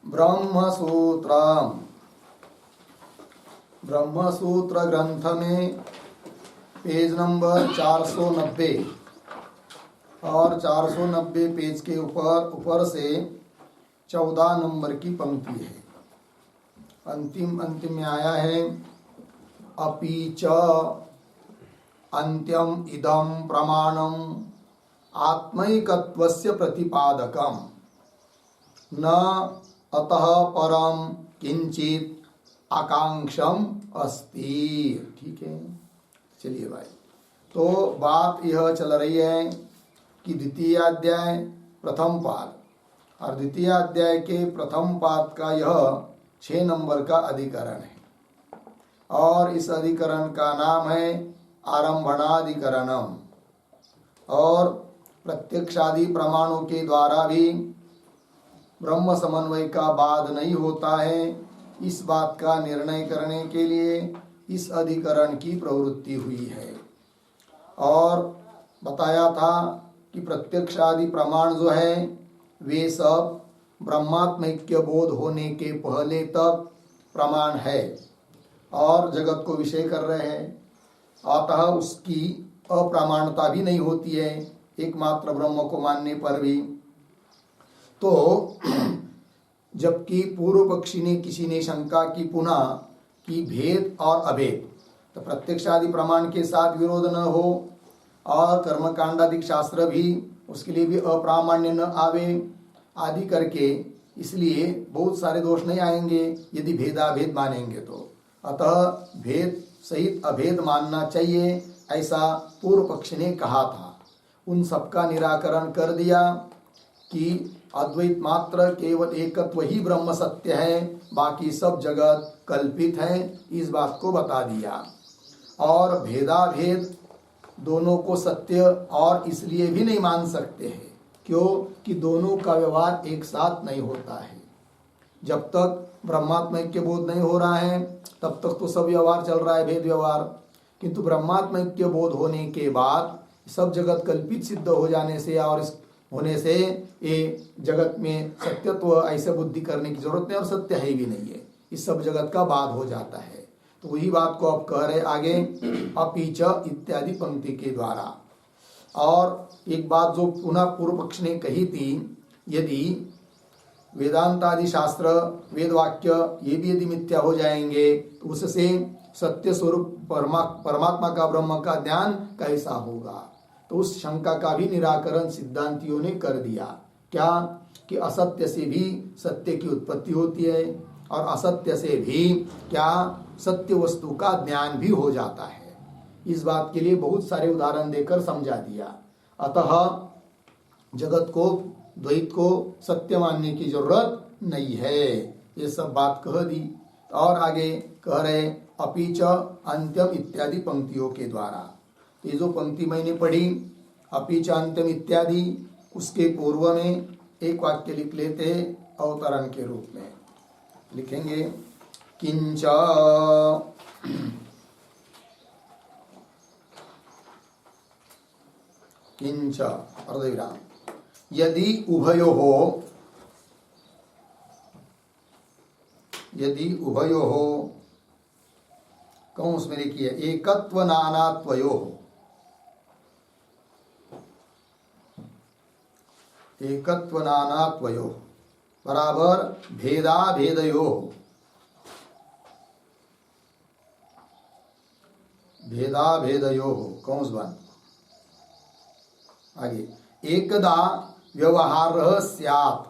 ब्रह्मसूत्र ब्रह्मसूत्र ग्रंथ में page number 490 और 490 पेज के ऊपर से 14 नंबर की पंक्ति है। अंतिम में आया है अपि च अंत्यम इदं प्रमाणम आत्मैकत्वस्य प्रतिपादकम न अतः परम किंचित आकांक्षम अस्ति। ठीक है, चलिए भाई। तो बात यह चल रही है कि द्वितीय अध्याय प्रथम पाद और द्वितीय अध्याय के प्रथम पाद का यह 6 नंबर का अधिकरण है और इस अधिकरण का नाम है आरंभणाधिकरणम। और प्रत्यक्षादि प्रमाणों के द्वारा भी ब्रह्म समन्वय का बाद नहीं होता है, इस बात का निर्णय करने के लिए इस अधिकरण की प्रवृत्ति हुई है। और बताया था कि प्रत्यक्षादि प्रमाण जो है वे सब ब्रह्मात्मैक्य बोध होने के पहले तक प्रमाण है और जगत को विषय कर रहे हैं, अतः उसकी अप्रमाणता भी नहीं होती है एकमात्र ब्रह्म को मानने पर भी। तो जबकि पूर्व पक्षी ने किसी ने शंका की पुनः कि भेद और अभेद, तो प्रत्यक्षादि प्रमाण के साथ विरोध न हो और कर्मकांडादिक शास्त्र भी उसके लिए भी अप्रामाण्य न आवे आदि करके, इसलिए बहुत सारे दोष नहीं आएंगे यदि भेदाभेद मानेंगे तो। अतः भेद सहित अभेद मानना चाहिए, ऐसा पूर्व पक्ष ने कहा था। उन सबका निराकरण कर दिया कि अद्वैत मात्र केवल एकत्व ही ब्रह्म सत्य है, बाकी सब जगत कल्पित है, इस बात को बता दिया। और भेदाभेद दोनों को सत्य और इसलिए भी नहीं मान सकते हैं क्यों कि दोनों का व्यवहार एक साथ नहीं होता है। जब तक ब्रह्मात्मैक्य बोध नहीं हो रहा है तब तक तो सब व्यवहार चल रहा है, भेद व्यवहार। किंतु ब्रह्मात्मैक्य बोध होने के बाद सब जगत कल्पित सिद्ध हो जाने से और इस होने से ये जगत में सत्यत्व ऐसे बुद्धि करने की जरूरत नहीं और सत्य है भी नहीं है, इस सब जगत का बाद हो जाता है। तो वही बात को अब कह रहे आगे अपि च इत्यादि पंक्ति के द्वारा। और एक बात जो पुनः पूर्व पक्ष ने कही थी, यदि वेदांतादि शास्त्र वेद वाक्य ये भी यदि मिथ्या हो जाएंगे तो उससे सत्य स्वरूप परमात्मा का ब्रह्म का ज्ञान कैसा होगा। तो उस शंका का भी निराकरण सिद्धांतियों ने कर दिया। क्या कि असत्य से भी सत्य की उत्पत्ति होती है और असत्य से भी क्या सत्य वस्तु का ज्ञान भी हो जाता है। इस बात के लिए बहुत सारे उदाहरण देकर समझा दिया। अतः जगत को द्वैत को सत्य मानने की जरूरत नहीं है, ये सब बात कह दी। और आगे कह रहे अपि च अंत्यम इत्यादि पंक्तियों के द्वारा। ये जो पंक्ति मैंने पढ़ी अपि च अंत्यम इत्यादि, उसके पूर्व में एक वाक्य लिख लेते अवतरण के रूप में लिखेंगे किंच किंच अर्धविराम यदि उभयोः कहूँ उसमें लिखिए एकत्व नानात्वयोः, एकत्व नानात्वयोः बराबर भेदाभेदयोः, भेदाभेदयोः कौंस बन आगे एकदा व्यवहारः स्यात्,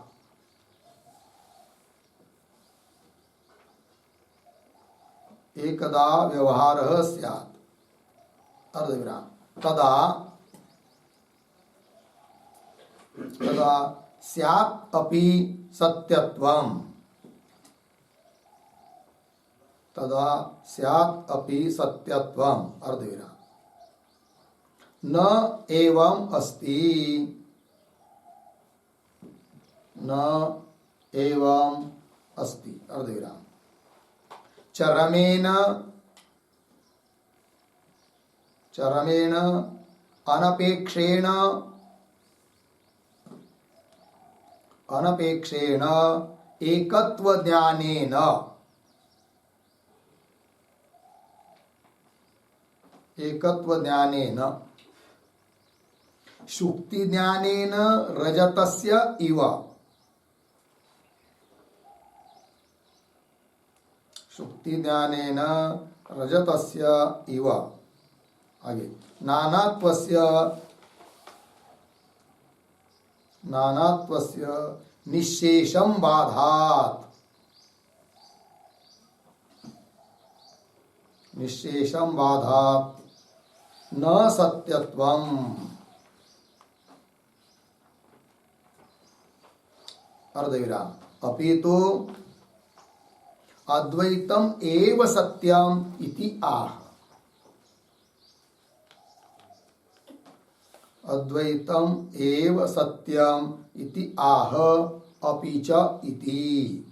एकदा व्यवहारः स्यात् अर्धविराम तदा स्यात् अपि सत्यत्वम्, तदा स्यात् अपि सत्यत्वम् अर्धविराम न एवं अस्ति, न एवं अस्ति अर्धविराम चरमेण अनपेक्षेण एकत्व ज्ञानेन, एकत्व ज्ञानेन शुक्ति ज्ञानेन रजतस्य इव, शुक्ति ज्ञानेन रजतस्य इव, आगे नानात्वस्य, नानात्वस्य निश्शेषं बाधात्, निश्शेषं बाधात् न सत्यत्वम्, अर्धविराम, अपितु अद्वैतम एव सत्यम इति आह, अद्वैतम एव सत्यम इति आह, अपि च इति।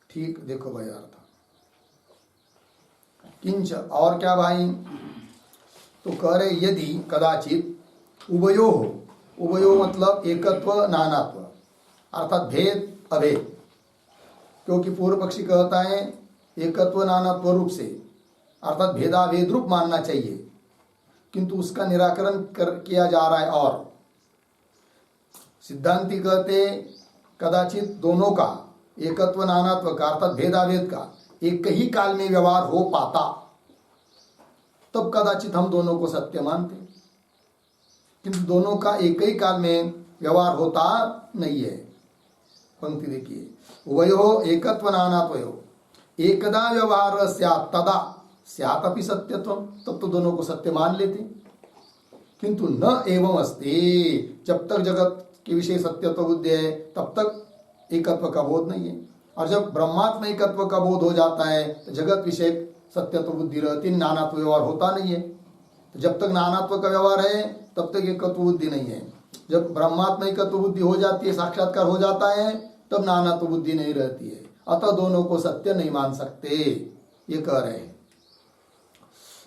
ठीक, देखो भाई अर्थ, किंच, और क्या भाई, तो कह रहे यदि कदाचित उभयो हो, उभयो मतलब एकत्व नानात्व, अर्थात भेद अभेद, क्योंकि पूर्व पक्षी कहता है एकत्व नानात्व रूप से, अर्थात भेदाभेद रूप मानना चाहिए, किंतु उसका निराकरण किया जा रहा है। और सिद्धांती कहते कदाचित दोनों का, एकत्व नानात्व का अर्थात भेदाभेद का एक ही काल में व्यवहार हो पाता, तब कदाचित हम दोनों को सत्य मानते, किंतु दोनों का एक ही काल में व्यवहार होता नहीं है। पंक्ति देखिए, उभयो एकत्व नानात्वयो एकदा व्यवहार स्यात् तदा स्यात् अपि सत्यत्वम्, तब तो दोनों को सत्य मान लेते, किंतु न एवं अस्ति, जब तक जगत के विषय सत्यत्व बुद्धि है तब तक एकत्व का बोध नहीं है, और जब ब्रह्मात्म एकत्व का बोध हो जाता है तो जगत विषय सत्यत्व बुद्धि रहती, नानात्व व्यवहार होता नहीं है। तो जब तक नानात्व का व्यवहार है तब तक एकत्व बुद्धि नहीं है, जब ब्रह्मात्म एकत्व बुद्धि हो जाती है, साक्षात्कार हो जाता है, तब नानात्व बुद्धि नहीं रहती है, अतः दोनों को सत्य नहीं मान सकते, ये कह रहे हैं।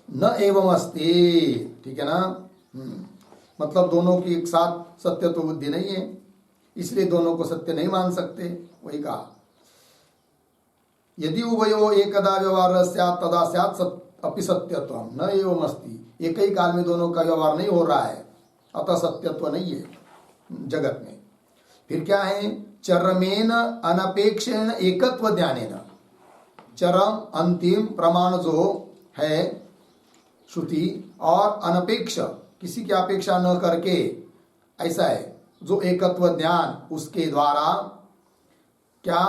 न एवं अस्ति, ठीक है ना, मतलब दोनों की एक साथ सत्यत्व बुद्धि नहीं है, इसलिए दोनों को सत्य नहीं मान सकते, वही कहा। यदि उभयो एकदा व्यवहार स्यात् तदा स्यात् अपि सत्यत्वम् न एवं अस्ति, एक ही काल में दोनों का व्यवहार नहीं हो रहा है, अतः सत्यत्व नहीं है जगत में। फिर क्या है, चरमेन अनपेक्षेण एकत्व ज्ञानेन, चरम अंतिम प्रमाण जो है श्रुति, और अनपेक्ष किसी की अपेक्षा न करके, ऐसा है जो एकत्व ज्ञान, उसके द्वारा क्या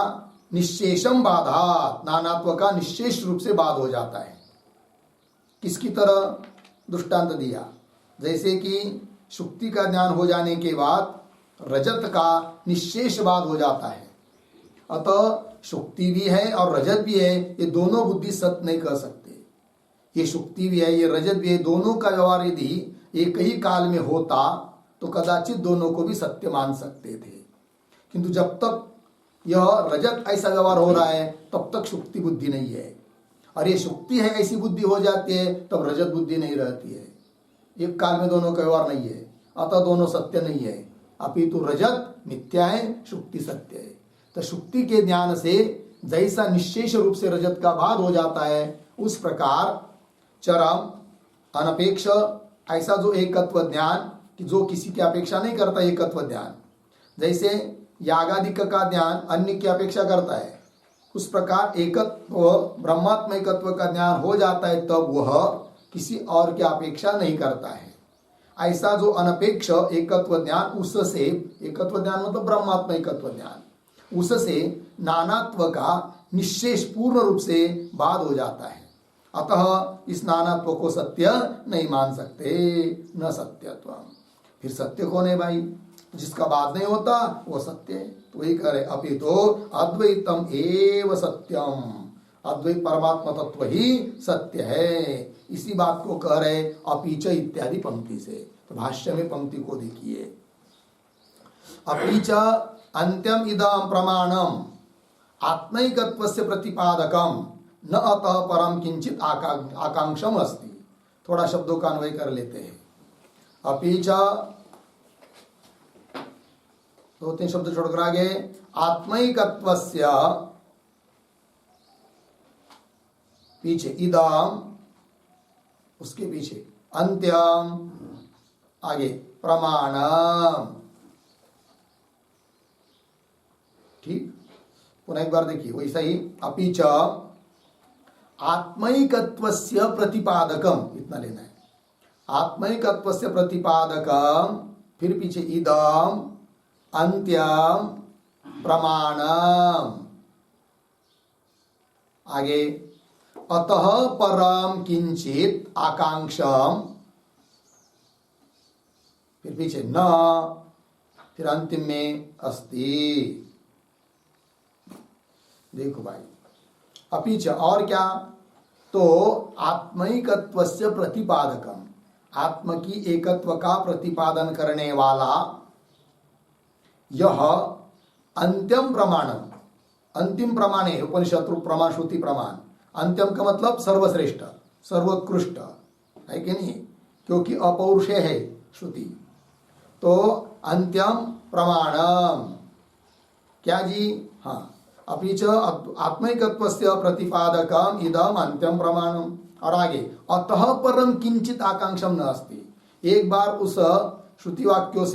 निश्शेषम बाधा, नानात्व का निश्शेष रूप से बाध हो जाता है। किसकी तरह दृष्टांत दिया, जैसे कि शुक्ति का ज्ञान हो जाने के बाद रजत का निश्शेष बाध हो जाता है, अतः शुक्ति भी है और रजत भी है, ये दोनों बुद्धि सत्य नहीं कर सकते। ये शुक्ति भी है, ये रजत भी है, दोनों का व्यवहार यदि एक ही काल में होता तो कदाचित दोनों को भी सत्य मान सकते थे, किंतु जब तक यह रजत ऐसा व्यवहार हो रहा है तब तक शुक्ति बुद्धि नहीं है, और ये शुक्ति है ऐसी बुद्धि हो जाती है तब रजत बुद्धि नहीं रहती है। एक काल में दोनों का व्यवहार नहीं है, अतः दोनों सत्य नहीं है, अपितु रजत मिथ्या है, शुक्ति सत्य है। तो शुक्ति के ज्ञान से जैसा निश्शेष रूप से रजत का बाध हो जाता है, उस प्रकार चरम अनपेक्ष ऐसा जो एकत्व ज्ञान, कि जो किसी की अपेक्षा नहीं करता, एकत्व ज्ञान, जैसे यागादिक का ज्ञान अन्य की अपेक्षा करता है, उस प्रकार एकत्व ब्रह्मात्म एकत्व का ज्ञान हो जाता है, तब वह किसी और की अपेक्षा नहीं करता है। ऐसा जो अनपेक्ष एकत्व ज्ञान, उससे एकत्व ज्ञान मतलब ब्रह्मात्म एकत्व ज्ञान, उससे नानात्व का निश्शेष पूर्ण रूप से बाध हो जाता है, अतः इस नानात्व को सत्य नहीं मान सकते, न सत्यत्व। फिर सत्य कौन है भाई, जिसका बात नहीं होता वो सत्य है। तो वही कह रहे, अपितो अद्वैतम एव सत्यम, अद्वैत परमात्मा तत्व ही सत्य है। इसी बात को कह रहे अपीच इत्यादि पंक्ति से। तो भाष्य में पंक्ति को देखिए, अपीच अंत्यम इदम प्रमाणम आत्मैकत्वस्य प्रतिपादकम न अतः परम किंचित आकांक्षम अस्ति। थोड़ा शब्दों का अन्वय कर लेते हैं। अपीच दो तीन शब्द छोड़कर आगे आत्मैकत्वस्य पीछे इदम, उसके पीछे अंत्यम, आगे प्रमाणम। ठीक, पुनः एक बार देखिए वैसा ही अपि च आत्मैकत्वस्य प्रतिपादकम, इतना लेना है। आत्मैकत्वस्य प्रतिपादकम, फिर पीछे इदम, अंत्यम, प्रमाणम, आगे अतः परम किंचित आकांक्षम, फिर पीछे न, फिर अंतिम में अस्ति। देखो भाई, अपीच और क्या, तो आत्मैकत्वस्य प्रतिपादकम, आत्म की एकत्व का प्रतिपादन करने वाला यह अंत्यम प्रमाणम, अंतिम प्रमाण है उपनिषद रूप प्रमाण, श्रुति प्रमाण। अंत्यम का मतलब सर्वश्रेष्ठ, सर्वोत्कृष्ट है कि नहीं, क्योंकि अपौरुषेय है श्रुति। तो अंत्यम प्रमाणम क्या जी, हाँ, अपि च आत्मैकत्वस्य प्रतिपादकम इदम अंत्यम प्रमाणम। और आगे अतः परम किंचित आकांक्षम न अस्ति, एक बार उस श्रुति वाक्यों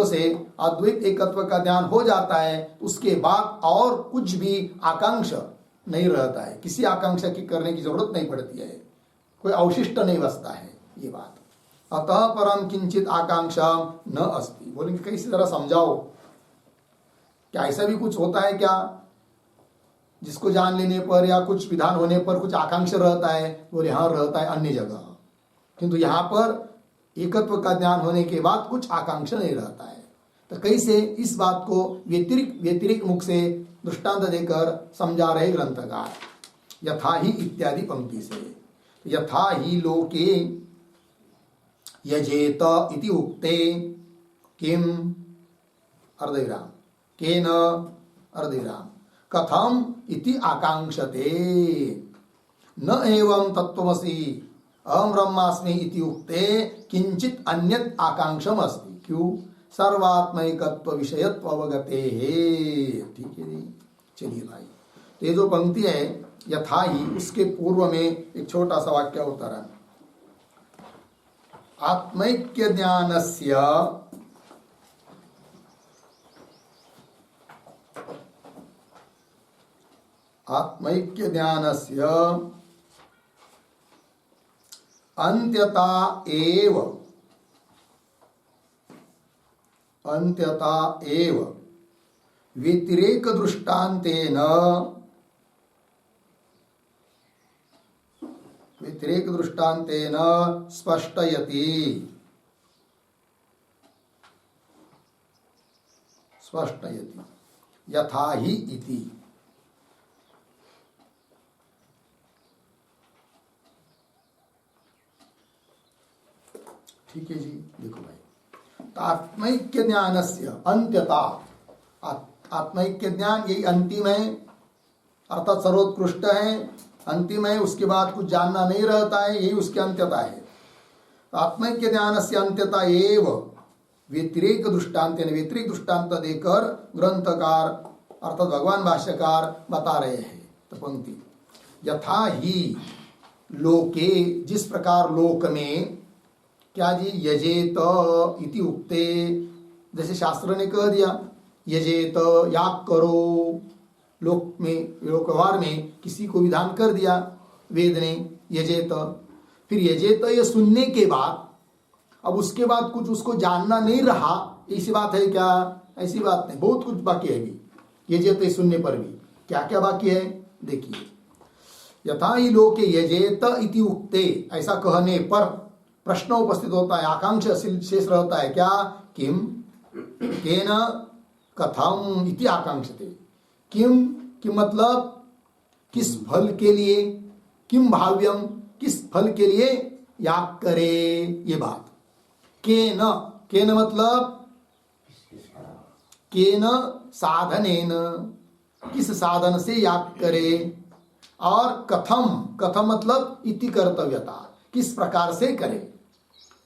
से अद्वैत एकत्व का ज्ञान हो जाता है, उसके बाद और कुछ भी आकांक्षा नहीं रहता है, किसी आकांक्षा की करने की जरूरत नहीं पड़ती है, कोई अवशिष्ट नहीं बचता है। ये बात अतः परम किंचित आकांक्षा न अस्ति, बोलेंगे कैसे, जरा समझाओ, क्या ऐसा भी कुछ होता है क्या जिसको जान लेने पर या कुछ विधान होने पर कुछ आकांक्षा रहता है? बोले हाँ रहता है अन्य जगह, किंतु यहाँ पर एकत्व का ज्ञान होने के बाद कुछ आकांक्षा नहीं रहता है। तो कैसे इस बात को व्यतिरिक्त मुख से दृष्टांत देकर समझा रहे ग्रंथकार, यथा ही इत्यादि पंक्ति से। यथा ही लोके यजेत इति उक्ते किम अर्धविराम केन अर्धविराम कथम इति आकांक्षते न एवं तत्त्वमसि अहम ब्रह्मास्मि इति उक्ते किंचित अन्यत आकांक्षम अस्ति। क्यों? सर्वात्मैकत्व विषयत्व अवगते है। ठीक है जी, चलिए भाई, तो ये जो पंक्ति है यथा ही, उसके पूर्व में एक छोटा सा वाक्य होता है, आत्मैक्य ज्ञानस्य आत्मैक्य ज्ञानस्य अंत्यता एव व्यतिरेक दृष्टान्तेन स्पष्टयति यथा ही इति। ठीक है जी, देखो भाई, आत्मैक्य ज्ञानस्य अंत्यता, आत्मैक्य ज्ञान यही अंतिम है, अर्थात सर्वोत्कृष्ट है, अंतिम है, उसके बाद कुछ जानना नहीं रहता है, यही उसकी अंत्यता है। आत्मैक्य ज्ञानस्य अंत्यता एव व्यतिरेक दृष्टांत, व्यतिरिक दृष्टांत देकर ग्रंथकार अर्थात भगवान भाष्यकार बता रहे हैं। तो पंक्ति यथा ही लोके, जिस प्रकार लोक में, क्या जी, यजेत इति उक्ते, जैसे शास्त्र ने कह दिया यजेत याग करो, लोक में लोक व्यवहार में किसी को विधान कर दिया वेद ने यजेत, फिर यजेत ये सुनने के बाद अब उसके बाद कुछ उसको जानना नहीं रहा, ऐसी बात है क्या? ऐसी बात नहीं, बहुत कुछ बाकी है अभी यजेत सुनने पर भी। क्या क्या बाकी है देखिए, यथा ही लोके यजेत इति उक्ते, ऐसा कहने पर प्रश्न उपस्थित होता है, आकांक्षा शेष रहता है, क्या? किम केन कथम इति आकांक्षते। किम मतलब किस फल के लिए, किम भाव्यम, किस फल के लिए याग करे, ये बात। केन मतलब केन साधनेन, किस साधन से याग करे, और कथम मतलब इति कर्तव्यता, किस प्रकार से करे।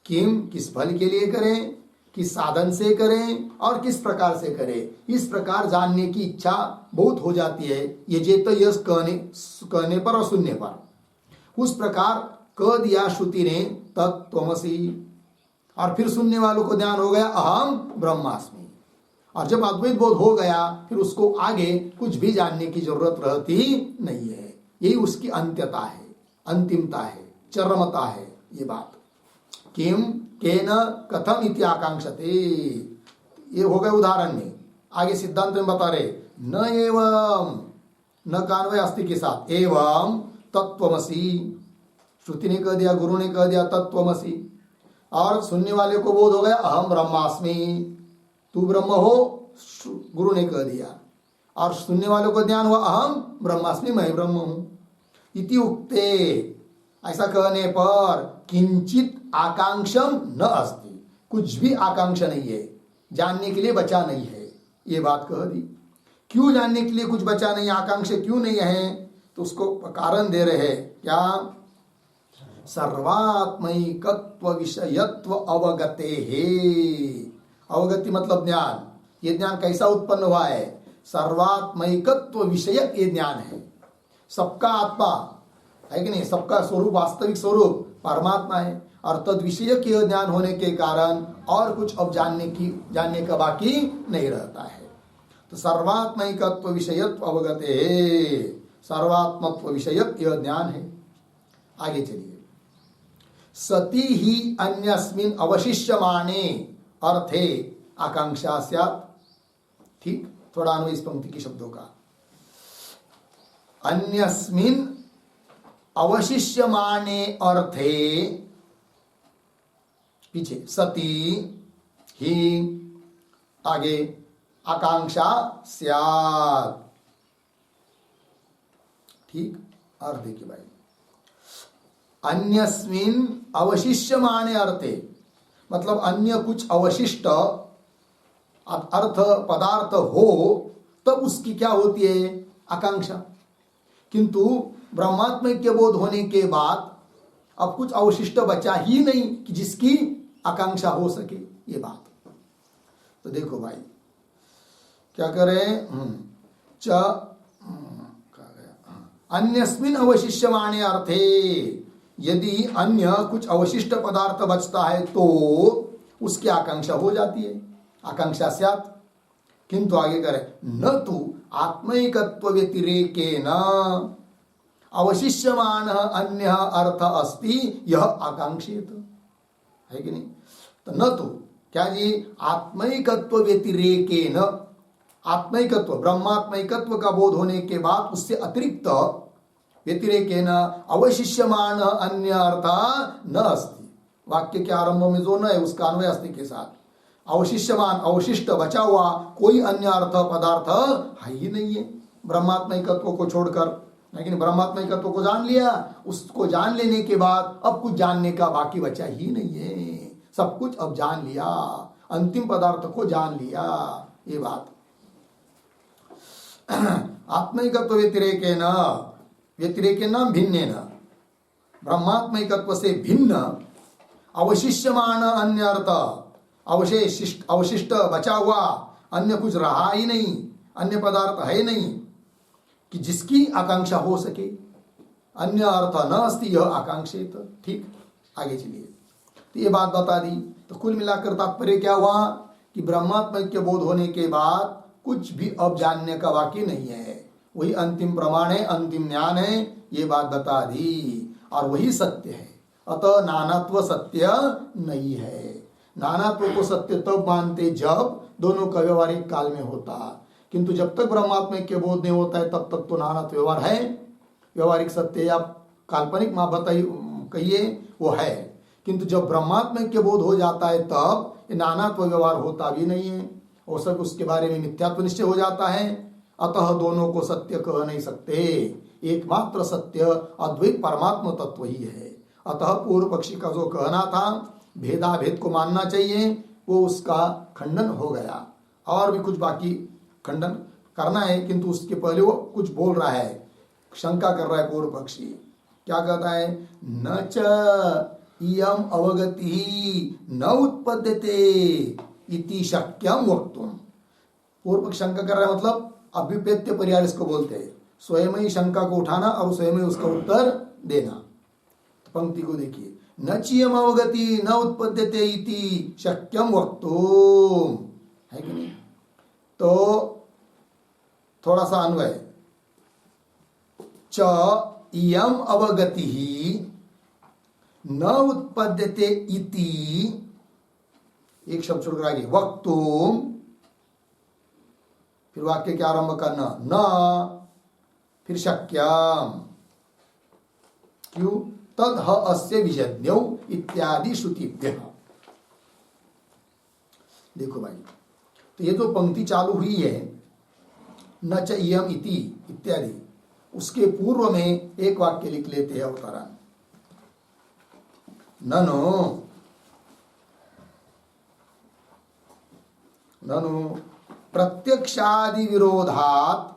किम किस फल के लिए करें, किस साधन से करें और किस प्रकार से करें, इस प्रकार जानने की इच्छा बहुत हो जाती है। ये जेत यस कहने पर और सुनने पर। उस प्रकार कह दिया श्रुति ने तत्त्वमसि, और फिर सुनने वालों को ध्यान हो गया अहम ब्रह्मास्मि। और जब अद्वैत बोध हो गया फिर उसको आगे कुछ भी जानने की जरूरत रहती नहीं है। यही उसकी अंत्यता है, अंतिमता है, चरमता है ये बात। किम केन कथम इति आकांक्षते, ये हो गए उदाहरण में। आगे सिद्धांत में बता रहे न एवं, न कान्वय अस्ति के साथ, एवं तत्त्वमसि। श्रुति ने कह दिया, गुरु ने कह दिया तत्त्वमसि, और सुनने वाले को बोध हो गया अहम ब्रह्मास्मि, तू ब्रह्म हो, गुरु ने कह दिया। और सुनने वालों को ज्ञान हुआ अहम ब्रह्मास्मि, मैं ब्रह्म हूं। इति उक्ते, ऐसा कहने पर किंचित आकांक्षम न अस्ति, कुछ भी आकांक्षा नहीं है, जानने के लिए बचा नहीं है, ये बात कह दी। क्यों जानने के लिए कुछ बचा नहीं, आकांक्षा क्यों नहीं है, तो उसको कारण दे रहे हैं क्या, सर्वात्मैकत्व विषयत्व अवगते है। अवगति मतलब ज्ञान। ये ज्ञान कैसा उत्पन्न हुआ है, सर्वात्मैकत्व विषयक ये ज्ञान है। सबका आत्मा है कि नहीं, सबका स्वरूप, वास्तविक स्वरूप परमात्मा है, और तद विषयक यह ज्ञान होने के कारण और कुछ अब जानने का बाकी नहीं रहता है। तो सर्वात्मैकत्व विषयत्व अवगते है, सर्वात्मत्व विषयक यह ज्ञान है। आगे चलिए, सती ही अन्यस्मिन अवशिष्यमाणे अर्थे आकांक्षा स्यात्। ठीक, थोड़ा अन्वय इस पंक्ति की शब्दों का। अन्यस्मिन अवशिष्यमाणे अर्थे, पीछे सती ही, आगे आकांक्षा स्यात्। ठीक, अर्थ देखिए भाई, अन्यस्मिन अवशिष्यमाणे अर्थे मतलब अन्य कुछ अवशिष्ट अर्थ पदार्थ हो तब उसकी क्या होती है, आकांक्षा। किंतु ब्रह्मात्मैक्य बोध होने के बाद अब कुछ अवशिष्ट बचा ही नहीं कि जिसकी आकांक्षा हो सके, ये बात। तो देखो भाई क्या करें, अन्यस्मिन अवशिष्यमाणे अर्थे, यदि अन्य कुछ अवशिष्ट पदार्थ बचता है तो उसकी आकांक्षा हो जाती है, आकांक्षा स्यात्। किंतु आगे करें, न तो आत्मैकत्व व्यतिरेकेन अवशिष्यमान अन्य अर्थ अस्ति यह आकांक्षित है कि नहीं। तो न तो क्या जी, आत्मैकत्व व्यतिरेकेन, आत्मैकत्व ब्रह्मात्मैकत्व का बोध होने के बाद उससे अतिरिक्त व्यतिरेकेन अवशिष्यमान अन्य अर्थ न अस्ति। वाक्य के आरंभ में जो न है उसका अन्वय अस्ति के साथ, अवशिष्यमान अवशिष्ट बचा हुआ कोई अन्य अर्थ पदार्थ है ही नहीं है ब्रह्मात्मैकत्व को छोड़कर। लेकिन ब्रह्मात्मैकत्व को जान लिया, उसको जान लेने के बाद अब कुछ जानने का बाकी बचा ही नहीं है, सब कुछ अब जान लिया, अंतिम पदार्थ को जान लिया, ये बात। आत्मैकत्व व्यतिरेकेन भिन्नेन, ब्रह्मात्मैकत्व से भिन्न अवशिष्यमान अन्य अर्थ, अवशिष्ट बचा हुआ अन्य कुछ रहा ही नहीं, अन्य पदार्थ है नहीं कि जिसकी आकांक्षा हो सके, अन्य अर्थ न अस्ति यह आकांक्षित। ठीक, आगे चलिए। तो ये बात बता दी। तो कुल मिलाकर तात्पर्य क्या हुआ कि ब्रह्मात्मैक्य बोध होने के बाद कुछ भी अब जानने का बाकी नहीं है, वही अंतिम प्रमाण है, अंतिम ज्ञान है, ये बात बता दी, और वही सत्य है। अतः नानात्व सत्य नहीं है। नानात्व को सत्य तब मानते जब दोनों का व्यवहारिक काल में होता, किंतु जब तक ब्रह्मात्मैक्य बोध नहीं होता है तब तक तो नानात्व व्यवहार है, व्यवहारिक सत्य या काल्पनिक मां बताइए कहिए वो है। किंतु जब ब्रह्मात्मैक्य बोध हो जाता है तब ये नानात्व व्यवहार होता भी नहीं है, और सब उसके बारे में मिथ्यात्व निश्चय हो जाता है। अतः दोनों को सत्य कह नहीं सकते, एकमात्र सत्य अद्वैत परमात्मा तत्व ही है। अतः पूर्व पक्षी का जो कहना था भेदाभेद को मानना चाहिए, वो उसका खंडन हो गया। और भी कुछ बाकी खंडन करना है, किंतु उसके पहले वो कुछ बोल रहा है, शंका कर रहा है पूर्व पक्षी। क्या कहता है, न च इयम अवगति न उत्पद्यते इति शक्यम वक्तुम। पूर्व पक्ष शंका कर रहा है, मतलब अभिप्रेत्य परिहार इसको बोलते हैं, स्वयं ही शंका को उठाना और स्वयं ही उसका उत्तर देना। तो पंक्ति को देखिए, न चियम अवगति न उत्पद्यते इति शक्यम वक्तुम, है कि नहीं। तो थोड़ा सा अन्वय, च इयम अवगति न उत्पद्यते इति, एक शब्द छोड़कर आगे वक्तुम, फिर वाक्य के आरंभ करना न, फिर शक्यम, क्यों, तद ह अस्य विजज्ञौ इत्यादि श्रुतिभ्यः। देखो भाई, तो ये जो पंक्ति चालू हुई है न च इयम इति इत्यादि, उसके पूर्व में एक वाक्य लिख लेते हैं अवतरण, ननु प्रत्यक्षादि विरोधात्,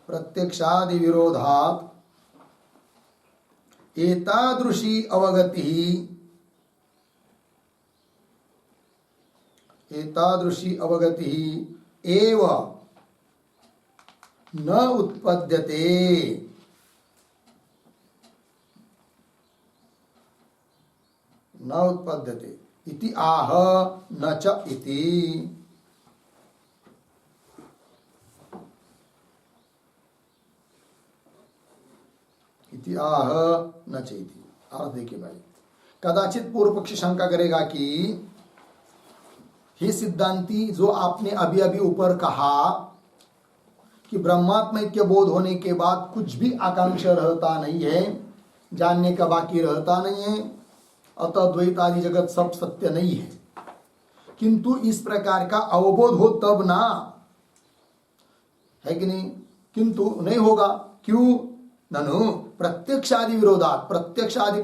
प्रत्यक्षादि विरोधात् एतादृशी अवगति, एतादृशी अवगति एव न उत्पद्यते, न उत्पद्यते इति आह न च इति। इति आह न च इति। अर्थ देखिए भाई, कदाचित पूर्व पक्षी शंका करेगा कि हे सिद्धांती, जो आपने अभी अभी ऊपर कहा कि ब्रह्मात्मैक्य बोध होने के बाद कुछ भी आकांक्षा रहता नहीं है, जानने का बाकी रहता नहीं है, अतः द्वैत आदि जगत सब सत्य नहीं है, किंतु इस प्रकार का अवबोध हो तब ना, है कि नहीं, किंतु नहीं होगा, क्यों, ननु प्रत्यक्षादि विरोधात, प्रत्यक्षादि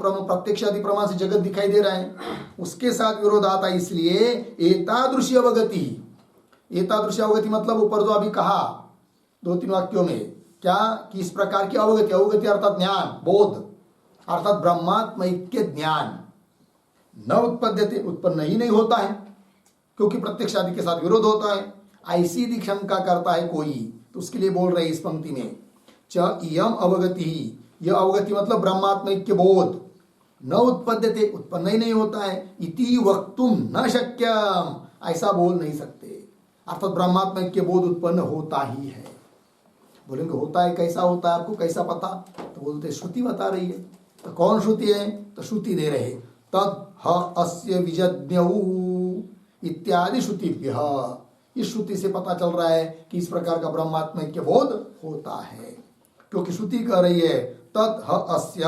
प्रमाण से जगत दिखाई दे रहा है, उसके साथ विरोधात है, इसलिए एतादृशी अवगति, एतादृशी अवगति मतलब ऊपर जो अभी कहा दो तीन वाक्यों में, क्या कि इस प्रकार की अवगति, अवगति अर्थात ज्ञान, बोध अर्थात ब्रह्मात्मैक्य ज्ञान, न उत्पद्यते, उत्पन्न ही नहीं होता है, क्योंकि प्रत्यक्ष आदि के साथ विरोध होता है, ऐसी यदि शंका करता है कोई, तो उसके लिए बोल रहे इस पंक्ति में, च इयम अवगति, यह अवगति मतलब ब्रह्मात्मैक्य बोध, न उत्पद्यते, उत्पन्न ही नहीं होता है, इति वक्तुम न शक्यम, ऐसा बोल नहीं सकते, अर्थात ब्रह्मात्मैक्य बोध उत्पन्न होता ही है। बोलेंगे होता है, कैसा होता है, आपको कैसा पता, तो बोलते श्रुति बता रही है। तो कौन श्रुति है, तो श्रुति दे रहे, तद ह अस्य विजज्ञौ इत्यादि श्रुतिभ्यः, इस श्रुति से पता चल रहा है कि इस प्रकार का ब्रह्मात्मैक्य बोध होता है, क्योंकि श्रुति कह रही है तद ह अस्य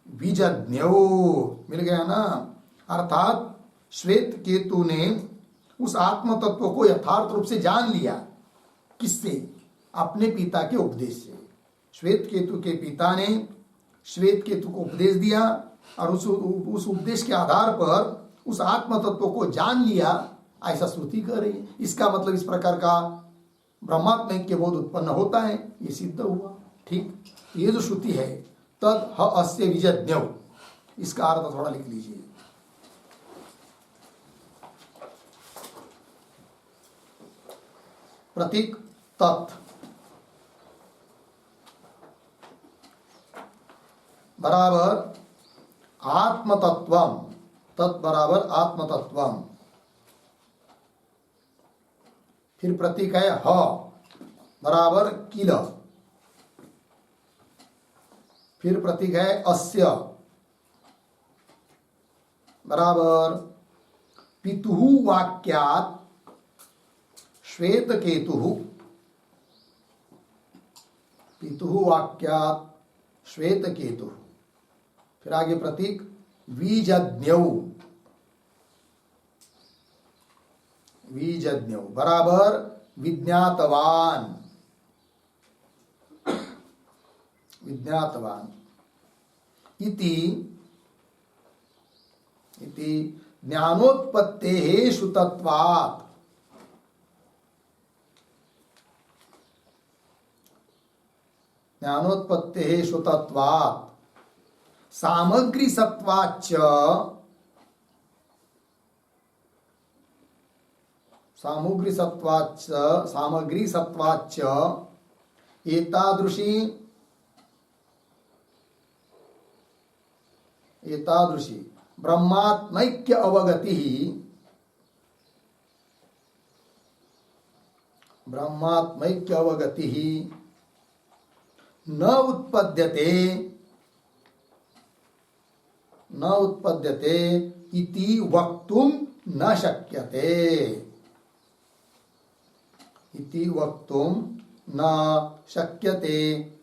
विजज्ञौ, मिल गया ना, अर्थात श्वेत केतु ने उस आत्म तत्व को यथार्थ रूप से जान लिया, किससे, अपने पिता के उपदेश से। श्वेत केतु के पिता ने श्वेत केतु को उपदेश दिया और उस उपदेश के आधार पर उस आत्म तत्व को जान लिया, ऐसा श्रुति कर रही है। इसका मतलब इस प्रकार का ब्रह्मात्मैक्य बोध उत्पन्न होता है, ये सिद्ध हुआ। ठीक, ये जो श्रुति है तद ह अस्य विजज्ञौ, इसका अर्थ थोड़ा लिख लीजिए। प्रतीक तत् बराबर आत्मतत्वम, तत् बराबर आत्मतत्वम, फिर प्रतीक है ह बराबर किल, फिर प्रतीक है अस्य बराबर पितुः वाक्यात् श्वेत केतुः, पितुः वाक्यात् श्वेत केतुः, फिर आगे प्रतीक विजज्ञौ, विजज्ञौ बराबर विज्ञातवान, विज्ञातवान, इति ज्ञानोत्पत्तेः श्रुतत्वात्, ज्ञानोत्पत्तेः श्रुतत्वात् सामग्री सत्वाच्च सामग्री सत्वाच्च एतादृशी ब्रह्मात्मैक्य अवगतिः न उत्पद्यते इति वक्तुं न शक्यते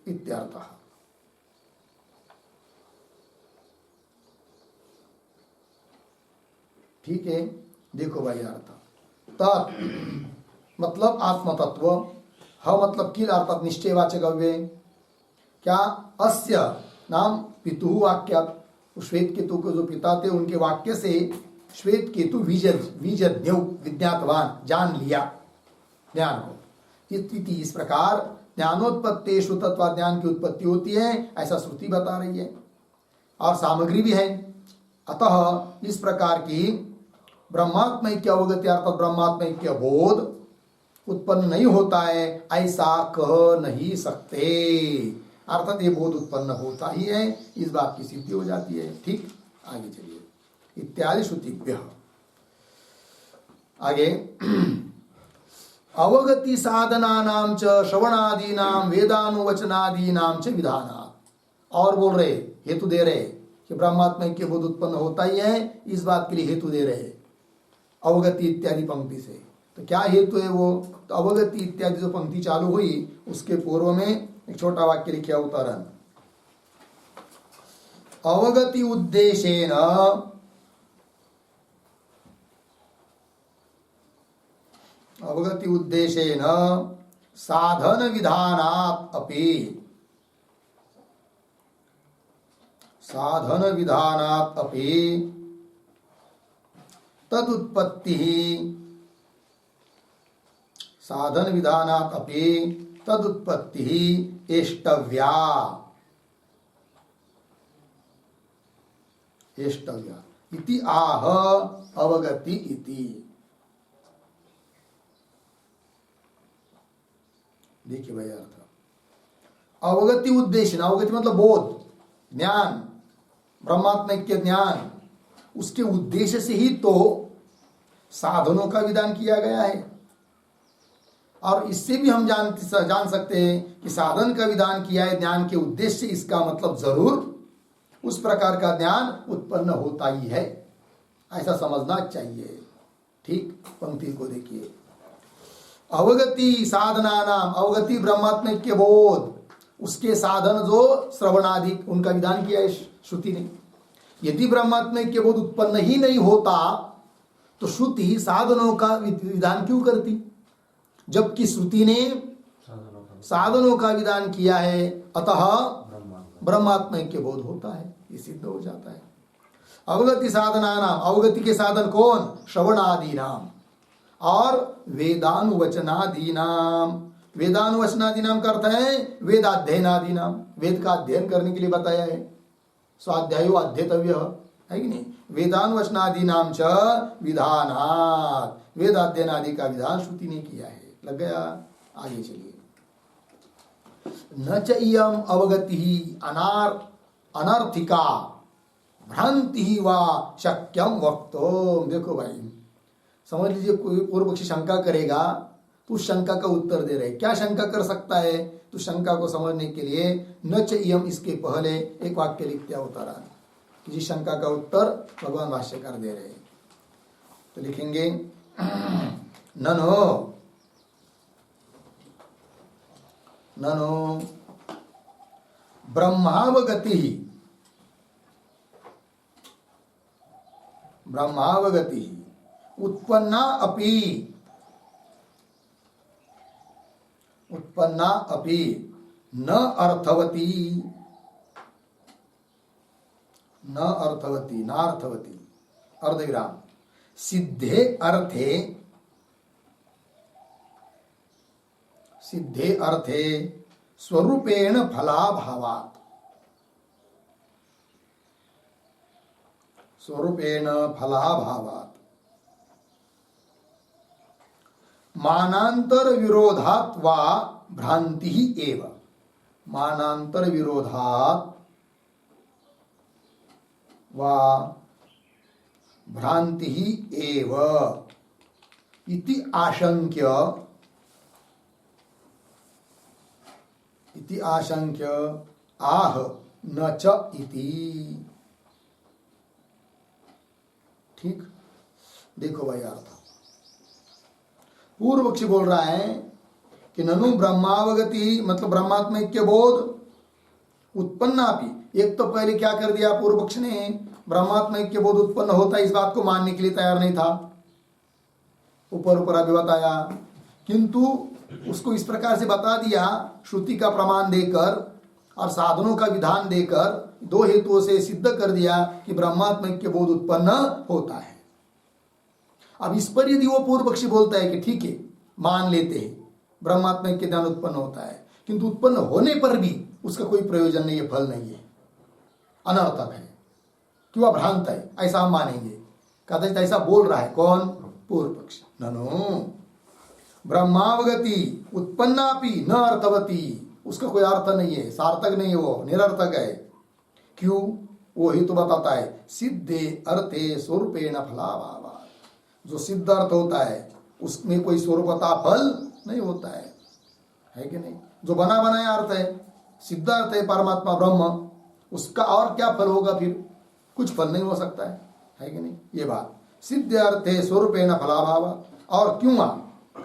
इत्यर्थः। ठीक है, देखो भाई अर्थ तत् मतलब आत्मतत्व, ह मतलब किल अर्थात निश्चयवाचक अव्यय। क्या अस्य नाम पितुः वाक्यात्, श्वेत केतु के जो पिता थे उनके वाक्य से श्वेत केतु विजज्ञ विज्ञातवान, जान लिया ज्ञान को। इस प्रकार ज्ञानोत्पत्ति श्रुतत्वा ज्ञान की उत्पत्ति होती है, ऐसा श्रुति बता रही है और सामग्री भी है। अतः इस प्रकार की ब्रह्मात्मैक्य अवगति अर्थात ब्रह्मात्मैक्य बोध उत्पन्न नहीं होता है, ऐसा कह नहीं सकते। अर्थात ये बोध उत्पन्न होता ही है, इस बात की सिद्धि हो जाती है। ठीक, आगे चलिए। इत्यादि श्रुतिभ्यः। आगे अवगति साधनानां च श्रवणादीनां वेदानुवचनादीनां च विधानात्। और बोल रहे, हेतु दे रहे कि ब्रह्मात्मैक्य बोध उत्पन्न होता ही है, इस बात के लिए हेतु दे रहे अवगति इत्यादि पंक्ति से। तो क्या हेतु है वो? तो अवगति इत्यादि जो पंक्ति चालू हुई उसके पूर्व में एक छोटा वाक्य लिखा उदाहरण, अवगति उद्देशेन साधन विधानात् अपि तदुत्पत्तिः एष्टव्या इति आह अवगति इति। देखिए भाई अर्थ, अवगति उद्देश्य, अवगति मतलब बोध, ज्ञान, ब्रह्मात्मैक्य ज्ञान, उसके उद्देश्य से ही तो साधनों का विधान किया गया है। और इससे भी हम जान सकते हैं कि साधन का विधान किया है ज्ञान के उद्देश्य से, इसका मतलब जरूर उस प्रकार का ज्ञान उत्पन्न होता ही है, ऐसा समझना चाहिए। ठीक, पंक्ति को देखिए, अवगति साधना नाम, अवगति ब्रह्मात्मैक्य बोध, उसके साधन जो श्रवणादि उनका विधान किया है श्रुति ने। यदि ब्रह्मात्मैक्य बोध उत्पन्न ही नहीं होता तो श्रुति साधनों का विधान क्यों करती? जबकि श्रुति ने साधनों का विधान किया है, अतः ब्रह्मात्मैक्य बोध होता है, ये सिद्ध हो जाता है। अवगति साधना नाम, अवगति के साधन कौन? श्रवणादि नाम और वेदानुवचनादि नाम। वेदानुवचनादि नाम का अर्थ है वेदाध्ययनादि नाम, वेद का अध्ययन करने के लिए बताया है, स्वाध्यायो अध्येतव्य है कि नहीं। वेदानुवचनादि नाम च विधानात्, वेदाध्ययनादि का विधान श्रुति ने किया है। लग गया? आगे चलिए। न च इयम् अवगति अनर्थिका भ्रांति वा शक्यम वक्तुम। देखो भाई, समझ लीजिए, कोई पूर्व पक्षी शंका करेगा तो उस शंका का उत्तर दे रहे। क्या शंका कर सकता है? तो शंका को समझने के लिए न च इयम्, इसके पहले एक वाक्य लिखते उतारा, जिस शंका का उत्तर भगवान भाष्यकार दे रहे। तो लिखेंगे ननो ब्रह्मावगति उत्पन्ना अपि न अर्थवती अर्धविराम सिद्धे अर्थे स्वरूपेण फलाभावात्, स्वरूपेण फलाभावात् मानांतर विरोधात् वा भ्रांति ही एव, मानांतर विरोधात् वा भ्रांति ही एव इति आशंक्य, इति आशंक्य आह न च इति। ठीक, देखो भाई अर्थ। पूर्व पक्षी बोल रहा है कि ननु ब्रह्मावगति मतलब ब्रह्मात्मैक्य बोध उत्पन्नापि। एक तो पहले क्या कर दिया पूर्व पक्ष ने, ब्रह्मात्मैक्य बोध उत्पन्न होता है इस बात को मानने के लिए तैयार नहीं था, ऊपर ऊपर अभी बताया, किंतु उसको इस प्रकार से बता दिया श्रुति का प्रमाण देकर और साधनों का विधान देकर, दो हेतुओं से सिद्ध कर दिया कि ब्रह्मात्मैक्य बोध उत्पन्न होता है। अब इस पर यदि वो पूर्व पक्षी बोलता है कि ठीक है मान लेते हैं ब्रह्मात्मैक्य ज्ञान उत्पन्न होता है, किंतु उत्पन्न होने पर भी उसका कोई प्रयोजन नहीं है, फल नहीं है, अनर्थक है कि वह भ्रांत है, ऐसा हम मानेंगे। कदाचित ऐसा बोल रहा है कौन, पूर्व पक्षी। ननु ब्रह्मावगति उत्पन्नापि न अर्थवती, उसका कोई अर्थ नहीं है, सार्थक नहीं है, वो निरर्थक है। क्यों, वो ही तो बताता है सिद्धे अर्थे स्वरूपेण फलाभाव, जो सिद्ध अर्थ होता है उसमें कोई स्वरूपता फल नहीं होता है कि नहीं। जो बना बनाया अर्थ है, सिद्ध अर्थ है परमात्मा ब्रह्म, उसका और क्या फल होगा, फिर कुछ फल नहीं हो सकता है कि नहीं। ये बात सिद्ध अर्थ है स्वरूपेण फलाभाव। और क्यों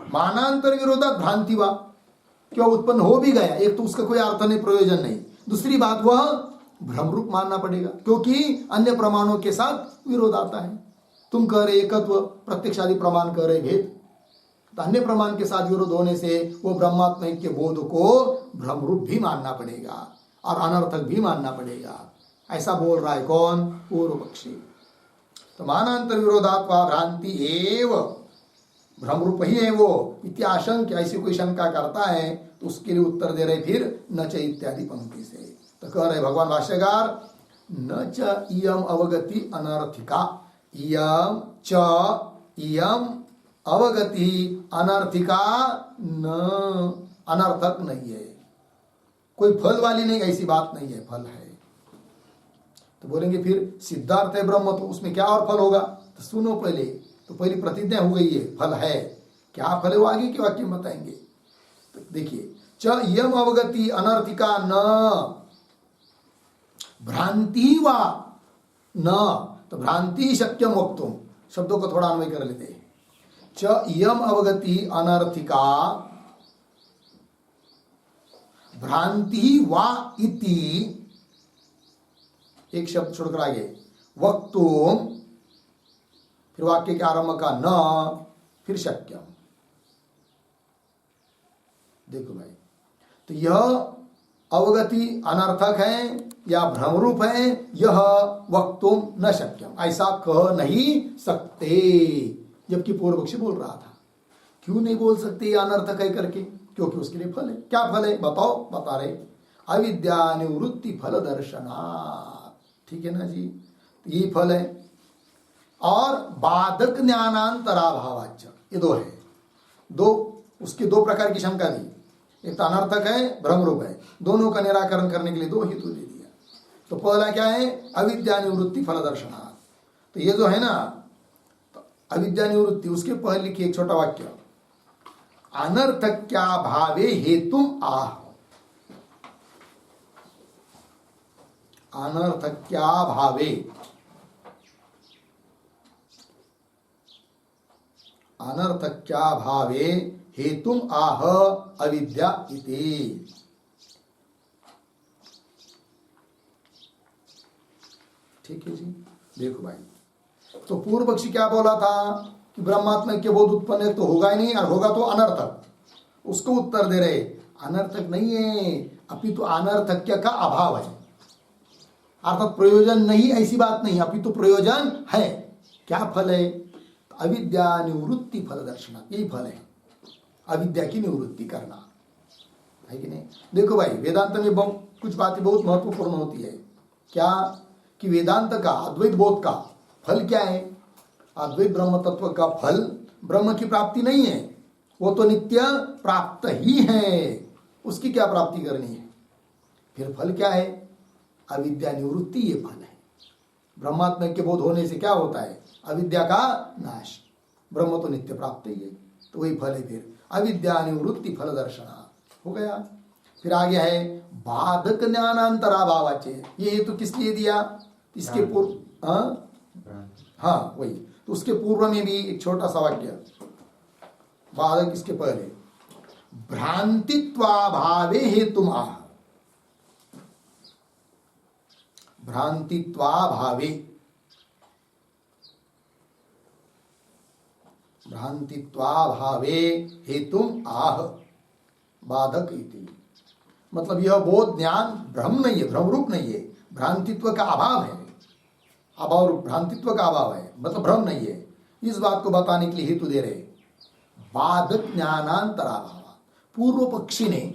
मानांतर विरोधा भ्रांति वा, क्यों उत्पन्न हो भी गया, एक तो उसका कोई अर्थ नहीं, प्रयोजन नहीं, दूसरी बात वह भ्रम रूप मानना पड़ेगा क्योंकि अन्य प्रमाणों के साथ विरोध आता है। तुम कह रहे एकत्व, प्रत्यक्ष आदि प्रमाण कह रहे भेद, तो अन्य प्रमाण के साथ विरोध होने से वो ब्रह्मात्मैक्य बोध को भ्रम रूप भी मानना पड़ेगा और अनर्थक भी मानना पड़ेगा। ऐसा बोल रहा है कौन, पूर्व पक्षी। तो मानांतर विरोधात्वा भ्रांति एव, भ्रम रूप ही है वो, इत्याशंक, ऐसी कोई शंका करता है तो उसके लिए उत्तर दे रहे फिर न च इत्यादि पंक्ति से। तो कह रहे भगवान भाष्यकार न च इयम अवगति अनर्थिका, इयम च इयम अवगति अनर्थिका, न अनर्थक नहीं है, कोई फल वाली नहीं, ऐसी बात नहीं है, फल है। तो बोलेंगे फिर सिद्धार्थ है ब्रह्म, तो उसमें क्या और फल होगा, तो सुनो पहले, तो पहली प्रतिज्ञा हो गई है फल है, क्या फल है वो आगे के वाक्य में बताएंगे। तो देखिए च इयम अवगति अनर्थिका न भ्रांति वा न, तो भ्रांति शक्यम वक्तुम, शब्दों को थोड़ा अन्वय कर लेते हैं। च इयम अवगति अनर्थिका भ्रांति वा इति, एक शब्द छोड़कर आगे वक्तुम, फिर वाक्य के आरंभ का न, फिर शक्यम। देखो भाई, तो यह अवगति अनर्थक है या भ्रमरूप है, यह वक्तुम न शक्यम, ऐसा कह नहीं सकते, जबकि पूर्व पक्षी बोल रहा था। क्यों नहीं बोल सकते अनर्थक है करके, क्योंकि उसके लिए फल है। क्या फल है बताओ, बता रहे अविद्या निवृत्ति फल दर्शना, ठीक है ना जी, ये फल है। और बाधक ज्ञानांतराभावाच, ये दो है, दो उसके दो प्रकार की शंका दी, एक तो अनर्थक है, भ्रमरूप है, दोनों का निराकरण करने के लिए दो हेतु दे दिया। तो पहला क्या है, अविद्या निवृत्ति फल दर्शना, तो ये जो है ना तो अविद्या निवृत्ति, उसके पहले लिखिए एक छोटा वाक्य, अनर्थक्या भावे हेतुम आह, अनर्थक्या भावे, अनर्थक्या भावे हेतुम आह अविद्या इति। ठीक है जी, देखो भाई, तो पूर्व पक्षी क्या बोला था कि ब्रह्मात्मैक्य बोध उत्पन्न है तो होगा ही नहीं, और होगा तो अनर्थक, उसको उत्तर दे रहे अनर्थक नहीं है, अपितु अनर्थक्य का अभाव है, अर्थात प्रयोजन नहीं, ऐसी बात नहीं, अपितु प्रयोजन है। क्या फल है, अविद्या निवृत्ति फल दर्शना, यही फल है, अविद्या की निवृत्ति करना। है कि नहीं? देखो भाई, वेदांत में कुछ बातें बहुत महत्वपूर्ण होती है। क्या? कि वेदांत का, अद्वैत बोध का फल क्या है? अद्वैत ब्रह्म तत्व का फल ब्रह्म की प्राप्ति नहीं है, वो तो नित्य प्राप्त ही है। उसकी क्या प्राप्ति करनी है? फिर फल क्या है? अविद्या निवृत्ति, ये फल है। ब्रह्मात्मा के बोध होने से क्या होता है? अविद्या का नाश। ब्रह्म तो नित्य प्राप्त ही है, तो वही फल है। फिर अविद्या निवृत्ति फल दर्शना हो गया। फिर आगे है बाधक ज्ञानांतराभावाचे। ये हेतु किस लिए दिया? इसके पूर्व, हाँ वही, तो उसके पूर्व में भी एक छोटा सा वाक्य, बाधक इसके पहले, भ्रांतित्वाभावे हेतु आह। भ्रांतित्वाभावे, भ्रांतित्वाभावे हेतु आह बाधक इति। मतलब यह बोध ज्ञान भ्रम नहीं है, भ्रम रूप नहीं है, भ्रांतित्व का अभाव है। अभाव, भ्रांतित्व का अभाव है, मतलब भ्रम नहीं है। इस बात को बताने के लिए हेतु दे रहे बाधक ज्ञानांतराभाव। पूर्व पक्षी ने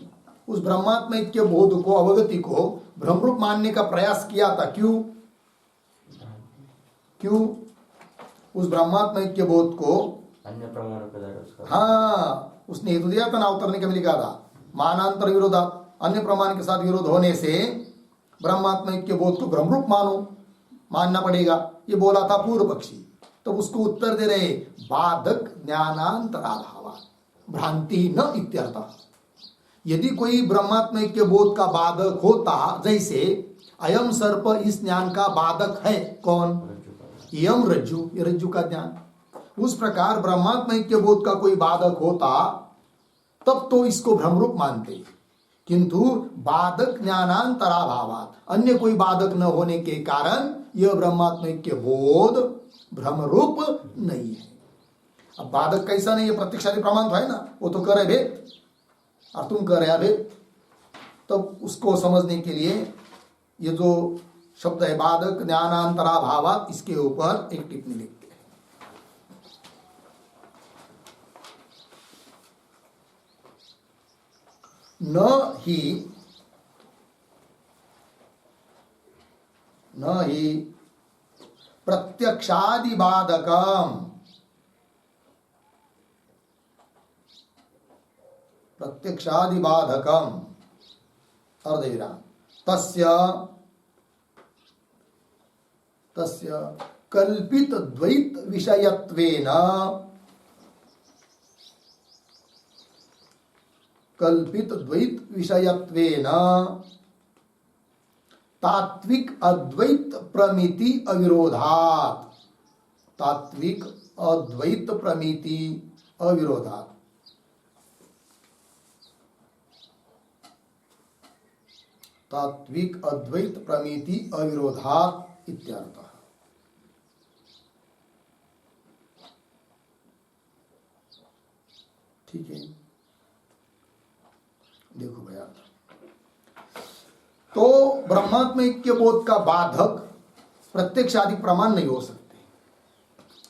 उस ब्रह्मात्मैक्य बोध को, अवगति को भ्रम रूप मानने का प्रयास किया था। क्यों? क्यों? उस ब्रह्मात्मैक्य बोध को अन्य प्रमाणों के द्वारा उसका, हाँ उसने हेतु दिया था ना, अवतरने के में लिखा था मानांतर विरोधा, अन्य प्रमाण के साथ विरोध होने से ब्रह्मात्मैक्य बोध को भ्रम रूप मानना पड़ेगा, ये बोला था पूर्व पक्षी। तो उसको उत्तर दे रहे बाधक ज्ञानांतराभाव, भ्रांति न इत्यर्थ। यदि कोई ब्रह्मात्मैक्य बोध का बाधक होता, जैसे अयम सर्प इस ज्ञान का बाधक है, कौन? यम रज्जु, ये रज्जु का ज्ञान। उस प्रकार ब्रह्मात्मैक्य बोध का कोई बाधक होता तब तो इसको भ्रमरूप मानते, किंतु बाधक ज्ञानांतराभावात, अन्य कोई बाधक न होने के कारण यह ब्रह्मात्मैक्य बोध भ्रमरूप नहीं है। अब बाधक कैसा नहीं है? प्रत्यक्षादि प्रमाण तो है ना, वो तो करे भेद और तुम कर रहे भेद। तो उसको समझने के लिए ये जो शब्द है बाधक ज्ञानांतराभावात, इसके ऊपर एक टिप्पणी लिखते हैं। न ही प्रत्यक्षादि बाधकम, प्रत्यक्षादि बाधकम अर्धविराम तस्य कल्पित द्वैत विषयत्वेन, कल्पित द्वैत विषयत्वेन तात्विक अद्वैत प्रमिति अविरोधात्, तात्विक अद्वैत प्रमिति अविरोधात्। तात्विक अद्वैत प्रमिति अविरोधात् इत्यर्थः। ठीक है, देखो भैया, तो ब्रह्मात्मैक्य बोध का बाधक प्रत्यक्षादि प्रमाण नहीं हो सकते।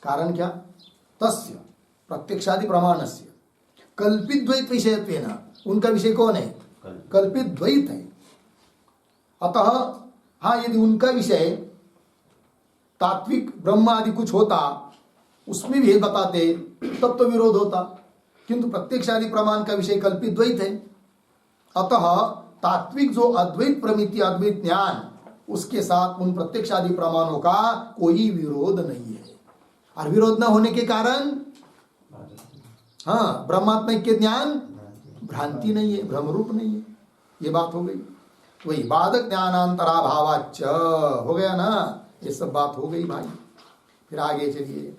कारण क्या? तस्य प्रत्यक्षादि प्रमाणस्य कल्पित द्वैत विषयत्वेन, उनका विषय कौन है? कल्पित द्वैत है। अतः हाँ, यदि उनका विषय तात्विक ब्रह्म आदि कुछ होता, उसमें भी बताते, तब तो विरोध होता, किंतु प्रत्यक्षादि प्रमाण का विषय कल्पित द्वैत है। अतः तात्विक जो अद्वैत प्रमिति, अद्वैत ज्ञान, उसके साथ उन प्रत्यक्षादि प्रमाणों का कोई विरोध नहीं है। और विरोध न होने के कारण हाँ, ब्रह्मात्मैक्य ज्ञान भ्रांति नहीं है, भ्रमरूप नहीं है। ये बात हो गई। वही बाधक ज्ञानांतराभावाच्च हो गया ना, ये सब बात हो गई भाई। फिर आगे चलिए,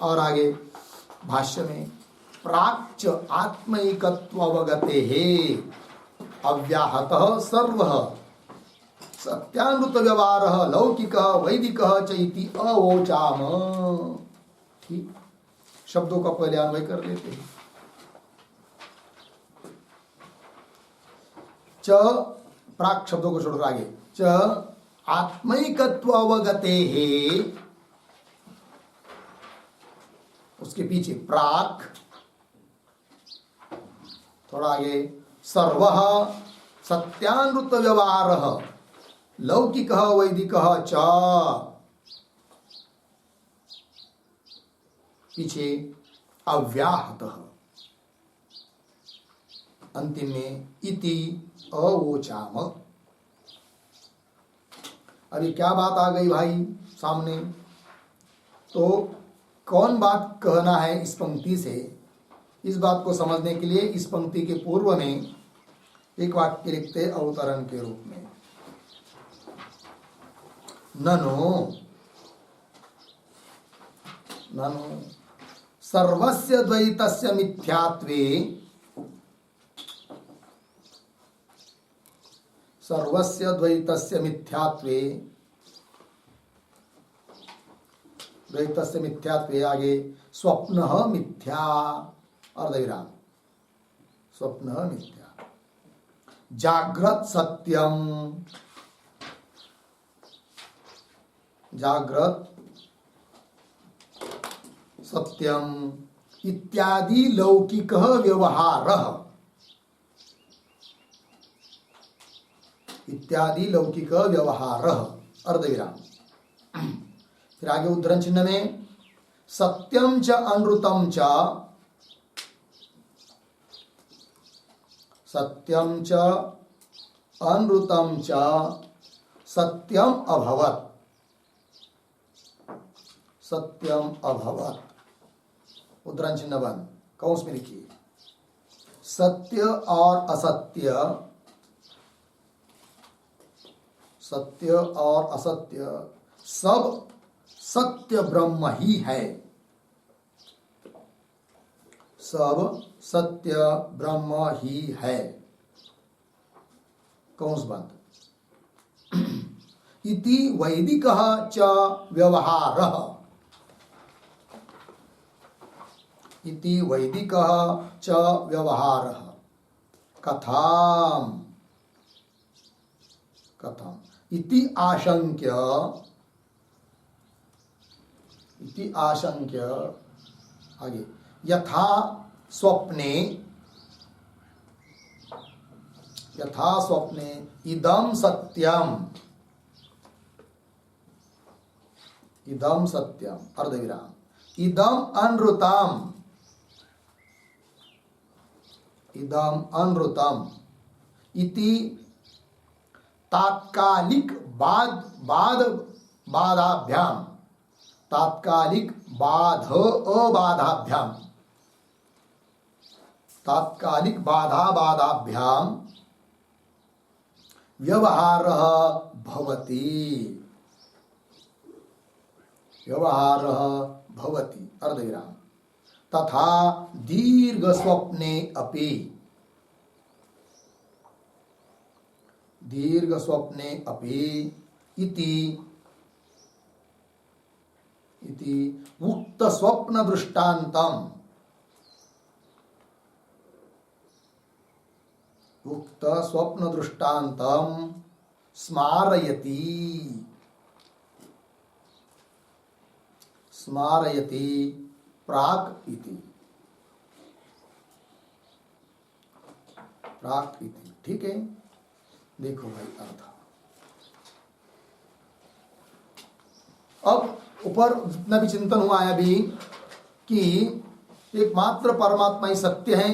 और आगे भाष्य में प्राच्च आत्मैकत्ववगते अव्याहतः सर्वः सत्यानृत व्यवहारः लौकिकः वैदिकः चैति अवोचाम। ठीक, शब्दों का पहले अन्वय कर लेते हैं। च प्राक शब्दों को छोड़ आगे, च आत्मैकत्व अवगते है, उसके पीछे प्राक, थोड़ा आगे सर्वः सत्यानृत व्यवहारः लौकिकः वैदिकः च। पीछे अव्याहतः, अंतिम में इति अवोचाम। अभी क्या बात आ गई भाई सामने? तो कौन बात कहना है इस पंक्ति से? इस बात को समझने के लिए इस पंक्ति के पूर्व में एक वाक्य लिखते अवतरण के रूप में, ननु सर्वस्य द्वैतस्य मिथ्यात्वे, सर्वस्य द्वैतस्य मिथ्यात्वे, द्वैतस्य मिथ्यात्वे आगे स्वप्नः मिथ्या, अर्धविराम, स्वप्नः मिथ्या, जाग्रत सत्यम, जाग्रत सत्यम इत्यादि लौकिक व्यवहार, इत्यादि लौकिक व्यवहार, अर्धविराम। फिर आगे उद्धरण चिन्ह में सत्यम च अनृतम च, सत्यम च अनृतम च सत्यम अभवत्, सत्यम अभवत्, उद्धरण चिन्ह बंद, कौंस में लिखिए, सत्य और असत्य, सत्य और असत्य सब सत्य ब्रह्म ही है, सब सत्य ब्रह्म ही है, कौंस बंद। इति वैदिकः च व्यवहारः, इति वैदिकः च व्यवहारः कथाम, कथम इति आशंक्य, इति आशंक्य आगे यथा स्वप्ने, यथा स्वप्ने इदम सत्यम, इदम सत्यम, अर्धविराम, इदम अनृतम, इदम अनृतम इति तात्कालिक बाधाभ्याम, तात्कालिक अबाधाभ्याम, तात्कालिक बाधाभ्याम व्यवहारः भवति, व्यवहारः भवति, अर्धविराम, तथा दीर्घ स्वप्ने अपि, दीर्घ स्वप्ने अपि इति, इति उक्त स्वप्न दृष्टान्तम, उक्त स्वप्न दृष्टान्तम स्मारयति, स्मारयति प्राक् इति, प्राक् इति, ठीक है। देखो भाई अर्थ, अब ऊपर जितना भी चिंतन हुआ है अभी कि एकमात्र परमात्मा ही सत्य है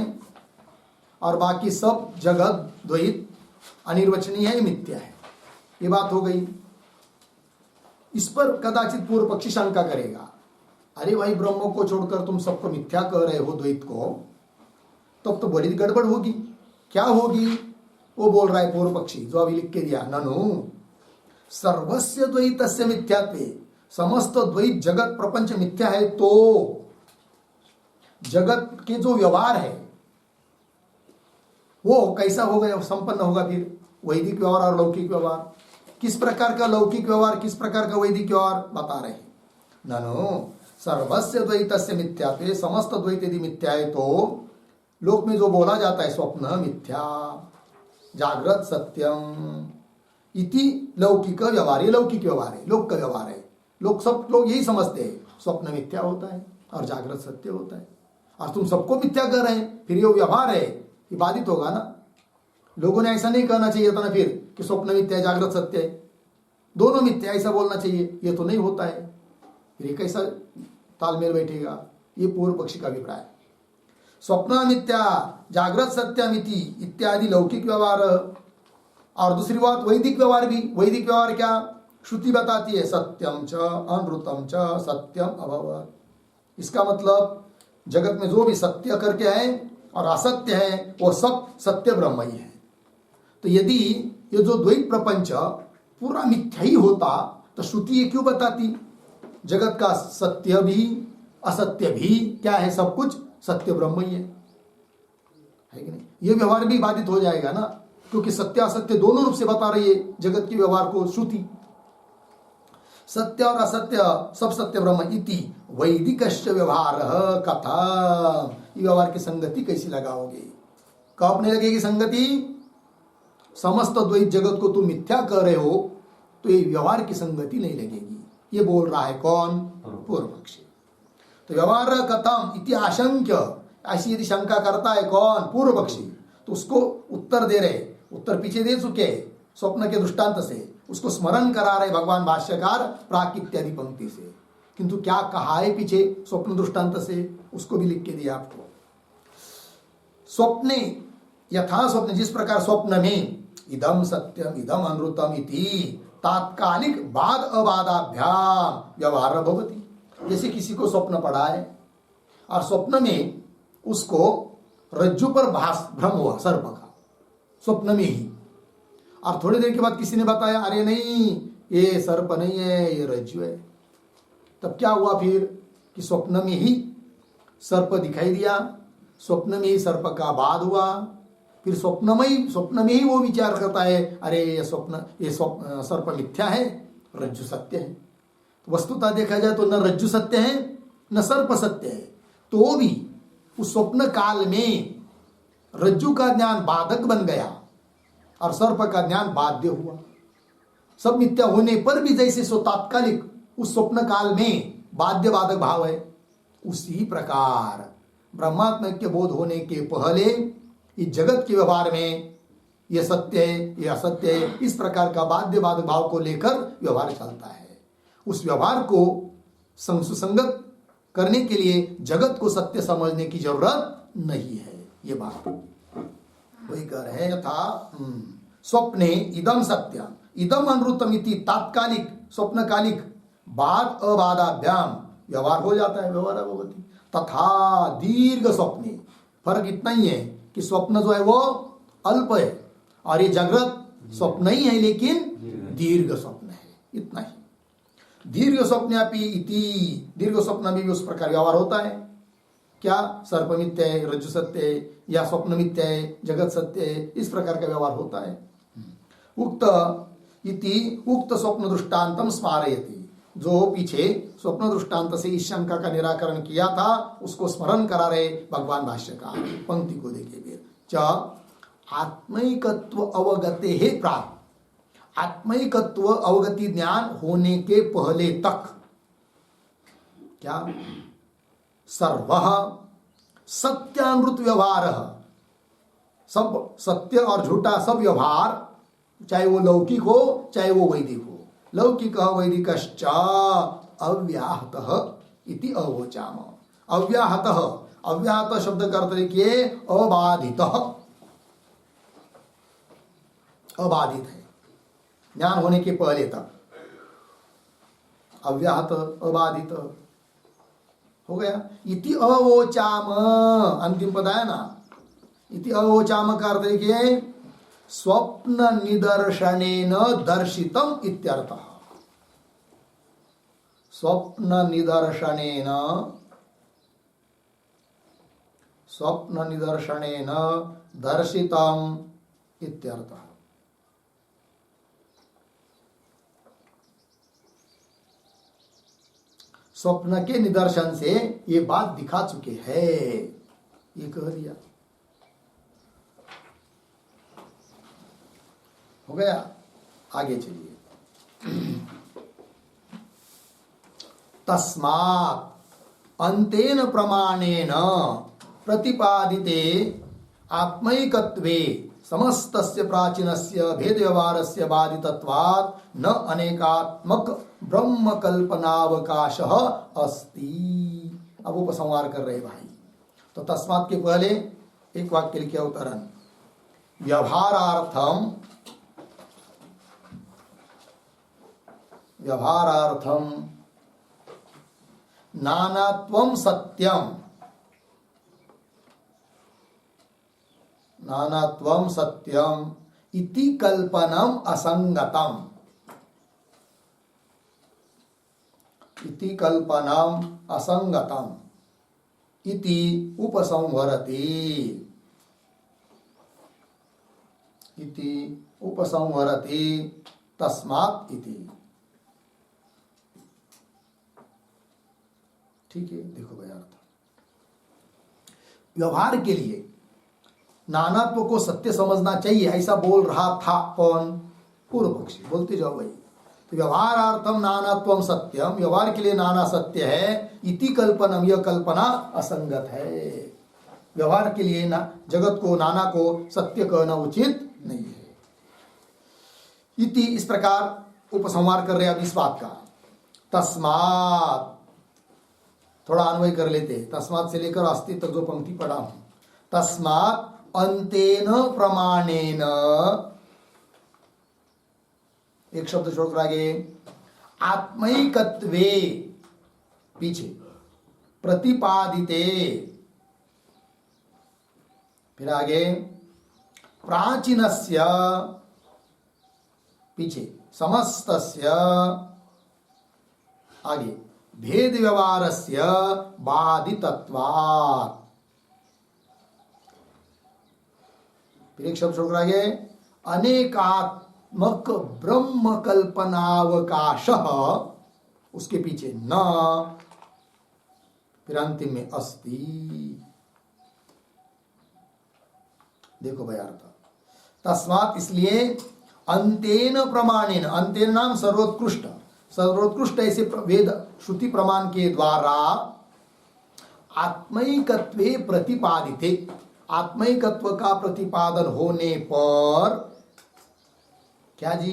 और बाकी सब जगत द्वैत अनिर्वचनीय है, मिथ्या है, ये बात हो गई। इस पर कदाचित पूर्व पक्षी शंका करेगा, अरे भाई ब्रह्म को छोड़कर तुम सबको मिथ्या कह रहे हो, द्वैत को, तब तो बड़ी गड़बड़ होगी। क्या होगी? वो बोल रहा है पूर्व पक्षी, जो अभी लिख के दिया, ननु सर्वस्य द्वैतस्य मिथ्यात्वे, समस्त द्वैत जगत प्रपंच मिथ्या है, तो जगत के जो व्यवहार है वो कैसा होगा, संपन्न होगा? फिर वैदिक व्यवहार और लौकिक व्यवहार, किस प्रकार का लौकिक व्यवहार, किस प्रकार का वैदिक व्यवहार बता रहे हैं। ननु सर्वस्य द्वैतस्य मिथ्यात्वे, समस्त द्वैत यदि मिथ्या है तो लोक में जो बोला जाता है स्वप्न मिथ्या, जागृत सत्यम इति लौकिक व्यवहार, ये लौकिक व्यवहार है, लोक का व्यवहार है। सब लोग यही समझते हैं, स्वप्न मिथ्या होता है और जागृत सत्य होता है, और तुम सबको मिथ्या कर रहे हैं, फिर ये व्यवहार है, ये बाधित होगा ना। लोगों ने ऐसा नहीं कहना चाहिए था ना फिर कि स्वप्न मिथ्या है जागृत सत्य है, दोनों मिथ्या, ऐसा बोलना चाहिए। ये तो नहीं होता है, फिर ये कैसा तालमेल बैठेगा? ये पूर्व पक्षी का अभिप्राय। स्वप्न मिथ्या जागृत सत्यमिति इत्यादि लौकिक व्यवहार, और दूसरी बात वैदिक व्यवहार भी। वैदिक व्यवहार क्या? श्रुति बताती है सत्यम च अनृतम च सत्यम अभवत्। इसका मतलब जगत में जो भी सत्य करके है और असत्य है वो सब सत्य ब्रह्म ही है। तो यदि ये जो द्वैत प्रपंच पूरा मिथ्या ही होता तो श्रुति ये क्यों बताती? जगत का सत्य भी असत्य भी क्या है? सब कुछ सत्य ब्रह्म ही है कि नहीं? ये व्यवहार भी बाधित हो जाएगा ना, क्योंकि सत्य असत्य दोनों रूप से बता रही है जगत के व्यवहार को श्रुति। सत्य और असत्य सब सत्य ब्रह्म इति वैदिकश्च व्यवहार कथा। ये व्यवहार की संगति कैसी लगाओगे? कब नहीं लगेगी संगति? समस्त द्वैत जगत को तुम मिथ्या कर रहे हो तो ये व्यवहार की संगति नहीं लगेगी। ये बोल रहा है कौन? पूर्व पक्षी। तो व्यवहार कथम इति आशंक्य, ऐसी यदि शंका करता है कौन? पूर्व पक्षी। तो उसको उत्तर दे रहे, उत्तर पीछे दे चुके स्वप्न के दृष्टांत से, उसको स्मरण करा रहे भगवान भाष्यकार प्राक इत्यादि पंक्ति से। किंतु क्या कहा है पीछे स्वप्न दृष्टांत से, उसको भी लिख के दिया आपको। स्वप्ने यथा स्वप्न, जिस प्रकार स्वप्न में इदम सत्यम इदम अनृतम इति तात्कालिक बाद अबादाभ्याम व्यवहार भवति। जैसे किसी को स्वप्न पड़ा है और स्वप्न में उसको रज्जु पर भ्रम हुआ सर्प का, स्वप्न में ही, और थोड़ी देर के बाद किसी ने बताया अरे नहीं ये सर्प नहीं है ये रज्जु है। तब क्या हुआ फिर कि स्वप्न में ही सर्प दिखाई दिया, स्वप्न में ही सर्प का बाद हुआ। फिर स्वप्न में ही वो विचार करता है अरे ये स्वप्न सर्प मिथ्या है, रज्जु सत्य है। वस्तुतः देखा जाए तो न रज्जु सत्य है न सर्प सत्य है, तो भी उस स्वप्न काल में रज्जु का ज्ञान बाधक बन गया और सर्प का ज्ञान बाध्य हुआ। सब मिथ्या होने पर भी जैसे सो तात्कालिक उस स्वप्न काल में बाध्य बाधक भाव है, उसी प्रकार ब्रह्मात्म के बोध होने के पहले इस जगत के व्यवहार में ये सत्य है ये असत्य है, इस प्रकार का बाध्य बाधक भाव को लेकर व्यवहार चलता है। उस व्यवहार को सुसंगत करने के लिए जगत को सत्य समझने की जरूरत नहीं है। ये बात वही कह रहे हैं। यथा स्वप्ने इदम सत्य इदम अनृतमिति तात्कालिक स्वप्नकालिक बाद अबादाभ्याम व्यवहार हो जाता है, व्यवहार भवति। तथा दीर्घ स्वप्ने, फर्क इतना ही है कि स्वप्न जो है वो अल्प है और ये जागृत स्वप्न ही है लेकिन दीर्घ स्वप्न है, इतना ही। दीर्घ स्वप्न्यापि इति, दीर्घ स्वप्न में भी उस प्रकार व्यवहार होता है। क्या? सर्प मिथ्या है, रज्जु सत्य है, या स्वप्न मिथ्या है, जगत सत्य है, इस प्रकार का व्यवहार होता है। उक्त स्वप्न दृष्टांतम स्मारयति, जो पीछे स्वप्न दृष्टांत से इस शंका का निराकरण किया था उसको स्मरण करा रहे भगवान भाष्यकार। पंक्ति को देखिए, च आत्मैकत्व अवगते हे प्राप्त, आत्मैकत्व अवगति ज्ञान होने के पहले तक क्या सर्व सत्यानृत व्यवहार, सब सत्य और झूठा सब व्यवहार, चाहे वो लौकिक हो चाहे वो वैदिक हो, लौकिक वैदिकश्च अव्याहतः इति अवोचाम। अव्याहतः, अव्याहत शब्द का अर्थ देखिए अबाधितः, अबाधित है ज्ञान होने के पहले तक। अव्याहत अबाधित हो गया। इति अवोचाम, अंतिम पद है ना, इति अवोचाम का अर्थ देखिए स्वप्न निदर्शनेन दर्शितम इत्यर्थः। स्वप्न निदर्शनेन, स्वप्न निदर्शनेन दर्शितम इत्यर्थः। स्वप्न के निदर्शन से ये बात दिखा चुके हैं, ये कह दिया। हो गया, आगे चलिए। तस्मात् अंतेन प्रमाणेन प्रतिपादिते आत्मैकत्वे समस्तस्य प्राचीनस्य भेद व्यवहारस्य बाधितत्वात् न अनेकात्मक ब्रह्म कल्पनावकाशः अस्ति। अब उपसंहार कर रहे भाई। तो तस्मात् के पहले एक वाक्य लिखे अवतरण। व्यवहारार्थम नानात्वं सत्यम इति कल्पनम असंगतम इति उपसंहरति तस्मात् इति। ठीक है, देखो भाई अर्थ। व्यवहार के लिए नानात्व को सत्य समझना चाहिए, ऐसा बोल रहा था कौन? पूर्व पक्षी। बोलते जाओ भाई। तो व्यवहारार्थम नानात्वम सत्यम, व्यवहार के लिए नाना सत्य है। इति कल्पनम, यह कल्पना असंगत है। व्यवहार के लिए ना जगत को, नाना को सत्य कहना उचित नहीं है। इति, इस प्रकार उपसंहार कर रहे अब इस बात का। तस्मात्, थोड़ा अन्वय कर लेते हैं। तस्मात् से लेकर अस्ति तक जो पंक्ति पढ़ा हूं। तस्मात् अंतेन प्रमाणेन, एक शब्द छोड़कर आगे, आत्मैकत्वे, पीछे प्रतिपादिते, फिर आगे प्राचीनस्य, पीछे समस्तस्य, आगे भेद व्यवहारस्य बाधितत्वात्, फिर एक शब्द छोड़कर आगे अनेकात्मक ब्रह्म कल्पनावकाशः, उसके पीछे न, फिर अंतिम में अस्ति। देखो भाई अर्थ। तस्मात्, इसलिए, अंतेन प्रमाणेन, अंतेन नाम सर्वोत्कृष्ट, सर्वोत्कृष्ट ऐसे वेद श्रुति प्रमाण के द्वारा आत्मैकत्वे प्रतिपादिते, आत्मैकत्व का प्रतिपादन होने पर क्या जी?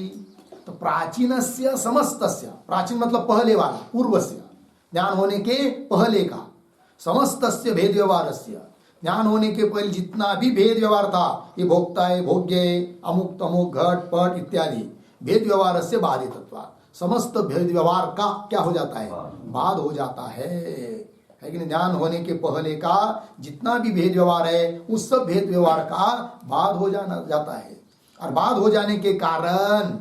तो प्राचीनस्य समस्तस्य, प्राचीन मतलब पहले वाला, पूर्वस्य, ज्ञान होने के पहले का, समस्तस्य भेद व्यवहारस्य, ज्ञान होने के पहले जितना भी भेद व्यवहार था, ये भोक्ता है, भोग्य है, अमुक तमुक, घट पट इत्यादि, भेद व्यवहारस्य बाधितत्वात्, समस्त भेद व्यवहार का क्या हो जाता है? बाध हो जाता है कि नहीं? ज्ञान होने के पहले का जितना भी भेद व्यवहार है, उस सब भेद व्यवहार का बाध हो जाता है। और बाध हो जाने के कारण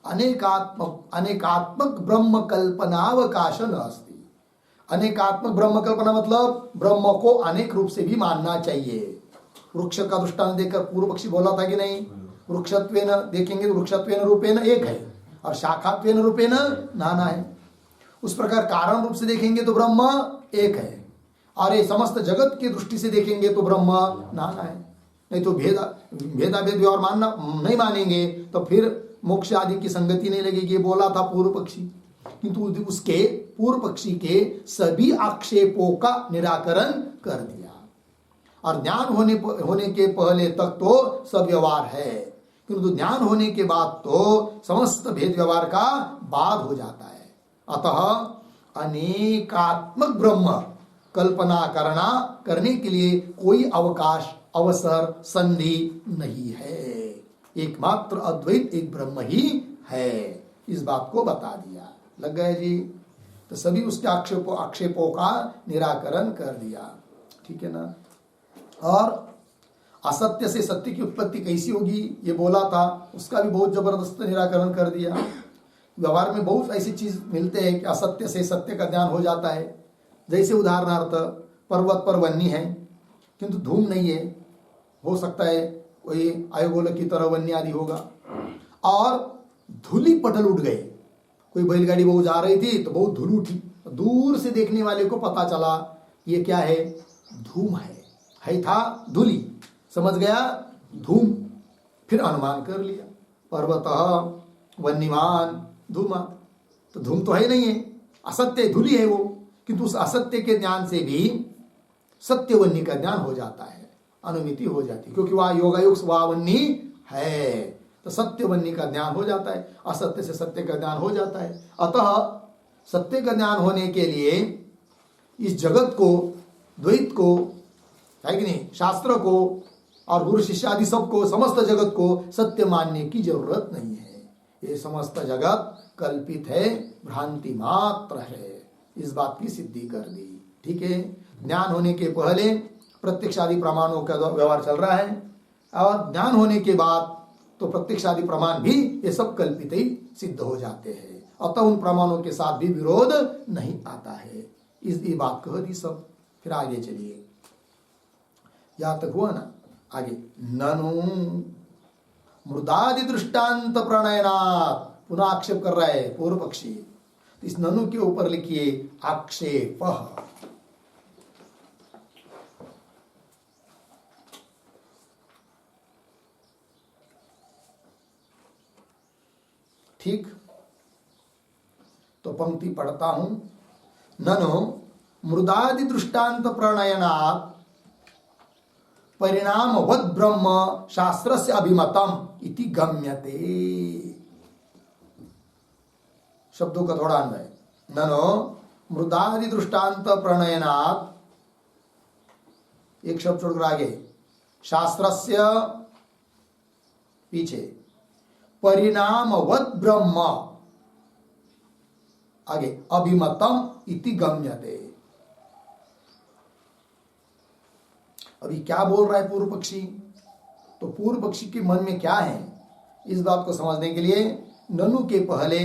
अनेकात्मक ब्रह्म कल्पनावकाश न अस्ति। अनेकात्मक ब्रह्म कल्पना मतलब ब्रह्म को अनेक रूप से भी मानना चाहिए। वृक्ष का दृष्टांत देकर पूर्व पक्षी बोला था कि नहीं? वृक्षत्वेन देखेंगे तो वृक्षत्वेन रूपेण एक है और शाखात्वेन रूपेण नाना है। उस प्रकार कारण रूप से देखेंगे तो ब्रह्म एक है, और ये समस्त जगत की दृष्टि से देखेंगे तो ब्रह्म नाना है। नहीं तो भेदाभेद व्यवहार मानना नहीं मानेंगे तो फिर मोक्ष आदि की संगति नहीं लगेगी, ये बोला था पूर्व पक्षी। किंतु उसके पूर्व पक्षी के सभी आक्षेपों का निराकरण कर दिया, और ज्ञान होने के पहले तक तो सब व्यवहार है, किंतु ज्ञान होने के बाद तो समस्त भेद व्यवहार का बाध हो जाता है। अतः अनेकात्मक ब्रह्म कल्पना करने के लिए कोई अवकाश, अवसर, संधि नहीं है। एकमात्र अद्वैत एक ब्रह्म ही है, इस बात को बता दिया। लग गए जी? तो सभी उसके आक्षेपों का निराकरण कर दिया। ठीक है ना? और असत्य से सत्य की उत्पत्ति कैसी होगी ये बोला था, उसका भी बहुत जबरदस्त निराकरण कर दिया। व्यवहार में बहुत ऐसी चीज मिलते हैं कि असत्य से सत्य का ज्ञान हो जाता है। जैसे उदाहरणार्थ पर्वत पर वन्नी है किंतु धूम नहीं है, हो सकता है कोई आयोगोलक की तरह वन्नी आदि होगा, और धूली पटल उठ गए। कोई बैलगाड़ी बहुत जा रही थी तो बहुत धूल उठी, दूर से देखने वाले को पता चला ये क्या है? धूम है था धूली, समझ गया धूम, फिर अनुमान कर लिया पर्वतः वन्यमान धूमा। तो धूम तो है नहीं है, असत्य धूली है वो, किंतु उस असत्य के ज्ञान से भी सत्य वन्य का ज्ञान हो जाता है। अनुमिति हो जाती, क्योंकि वह योगायोग स्वावन्नी है, तो सत्य वन्नी का ज्ञान हो जाता है, असत्य से सत्य का ज्ञान हो जाता है। अतः सत्य का ज्ञान होने के लिए इस जगत को, द्वैत को, है कि नहीं, शास्त्र को और गुरु शिष्य आदि सबको, समस्त जगत को सत्य मानने की जरूरत नहीं है। ये समस्त जगत कल्पित है, भ्रांति मात्र है, इस बात की सिद्धि कर दी। ठीक है, ज्ञान होने के पहले प्रत्यक्ष आदि प्रमाणों का व्यवहार चल रहा है, और ज्ञान होने के बाद तो प्रत्यक्ष आदि प्रमाण भी ये सब कल्पित ही सिद्ध हो जाते हैं। अतः उन प्रमाणों के साथ भी विरोध नहीं आता है। ये बात कह दी सब। फिर आगे चलिए, यहां तक हुआ ना, आगे ननु मृदादि दृष्टांत प्रणयनात्, पुनः आक्षेप कर रहा है पूर्व पक्षी। इस ननु के ऊपर लिखिए आक्षेप। ठीक, तो पंक्ति पढ़ता हूं। ननु मृदादि दृष्टांत प्रणयनात् परिणामवद ब्रह्म शास्त्रस्य अभिमतम इति गम्यते। शब्दों का थोड़ा अन्वय। ननो मृदादि दृष्टांत प्रणयनात्, एक शब्द छोड़कर आगे, शास्त्रस्य पीछे परिणामवद ब्रह्म, आगे अभिमतम इति गम्यते। अभी क्या बोल रहा है पूर्व पक्षी? तो पूर्व पक्षी के मन में क्या है, इस बात को समझने के लिए ननु के पहले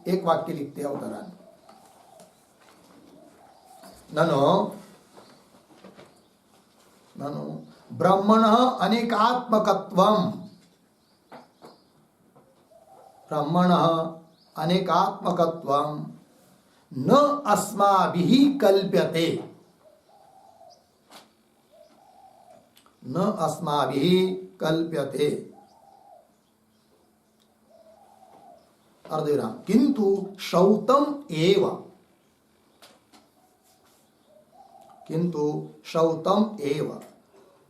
एक वाक्य लिखते हैं उदाहरण। ननु ननु ब्रह्मणः अनेकात्मकत्वम्, ब्रह्मणः अनेकात्मकत्वम् न अस्माभिः कल्प्यते, न अस्माभिः कल्प्यते। अर्धविराम, किंतु श्रौतम एव, किंतु श्रौतम एव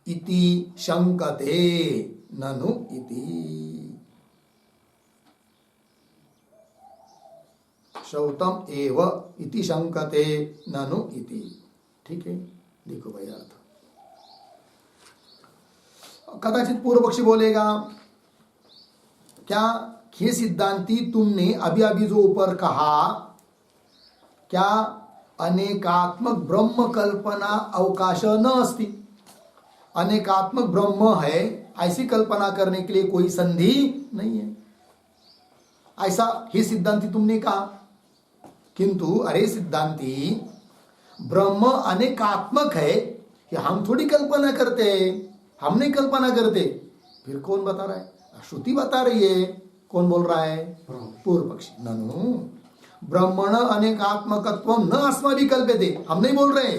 इति शंकते ननु इति। श्रौतम एव इति शंकते ननु इति। ठीक है, देखो भाई अर्थ। कदाचित पूर्व पक्षी बोलेगा, क्या ये सिद्धांती तुमने अभी अभी जो ऊपर कहा, क्या अनेकात्मक ब्रह्म कल्पना अवकाश न अस्ति, अनेकात्मक ब्रह्म है ऐसी कल्पना करने के लिए कोई संधि नहीं है, ऐसा ही सिद्धांती तुमने कहा। किंतु अरे सिद्धांती, ब्रह्म अनेकात्मक है, ये हम थोड़ी कल्पना करते हैं, हम नहीं कल्पना करते। फिर कौन बता रहा है? श्रुति बता रही है। कौन बोल रहा है? पूर्व पक्षी। ननु ब्रह्मण अनेकात्मकत्वम न अस्माभिः कल्प्यते, हम नहीं बोल रहे,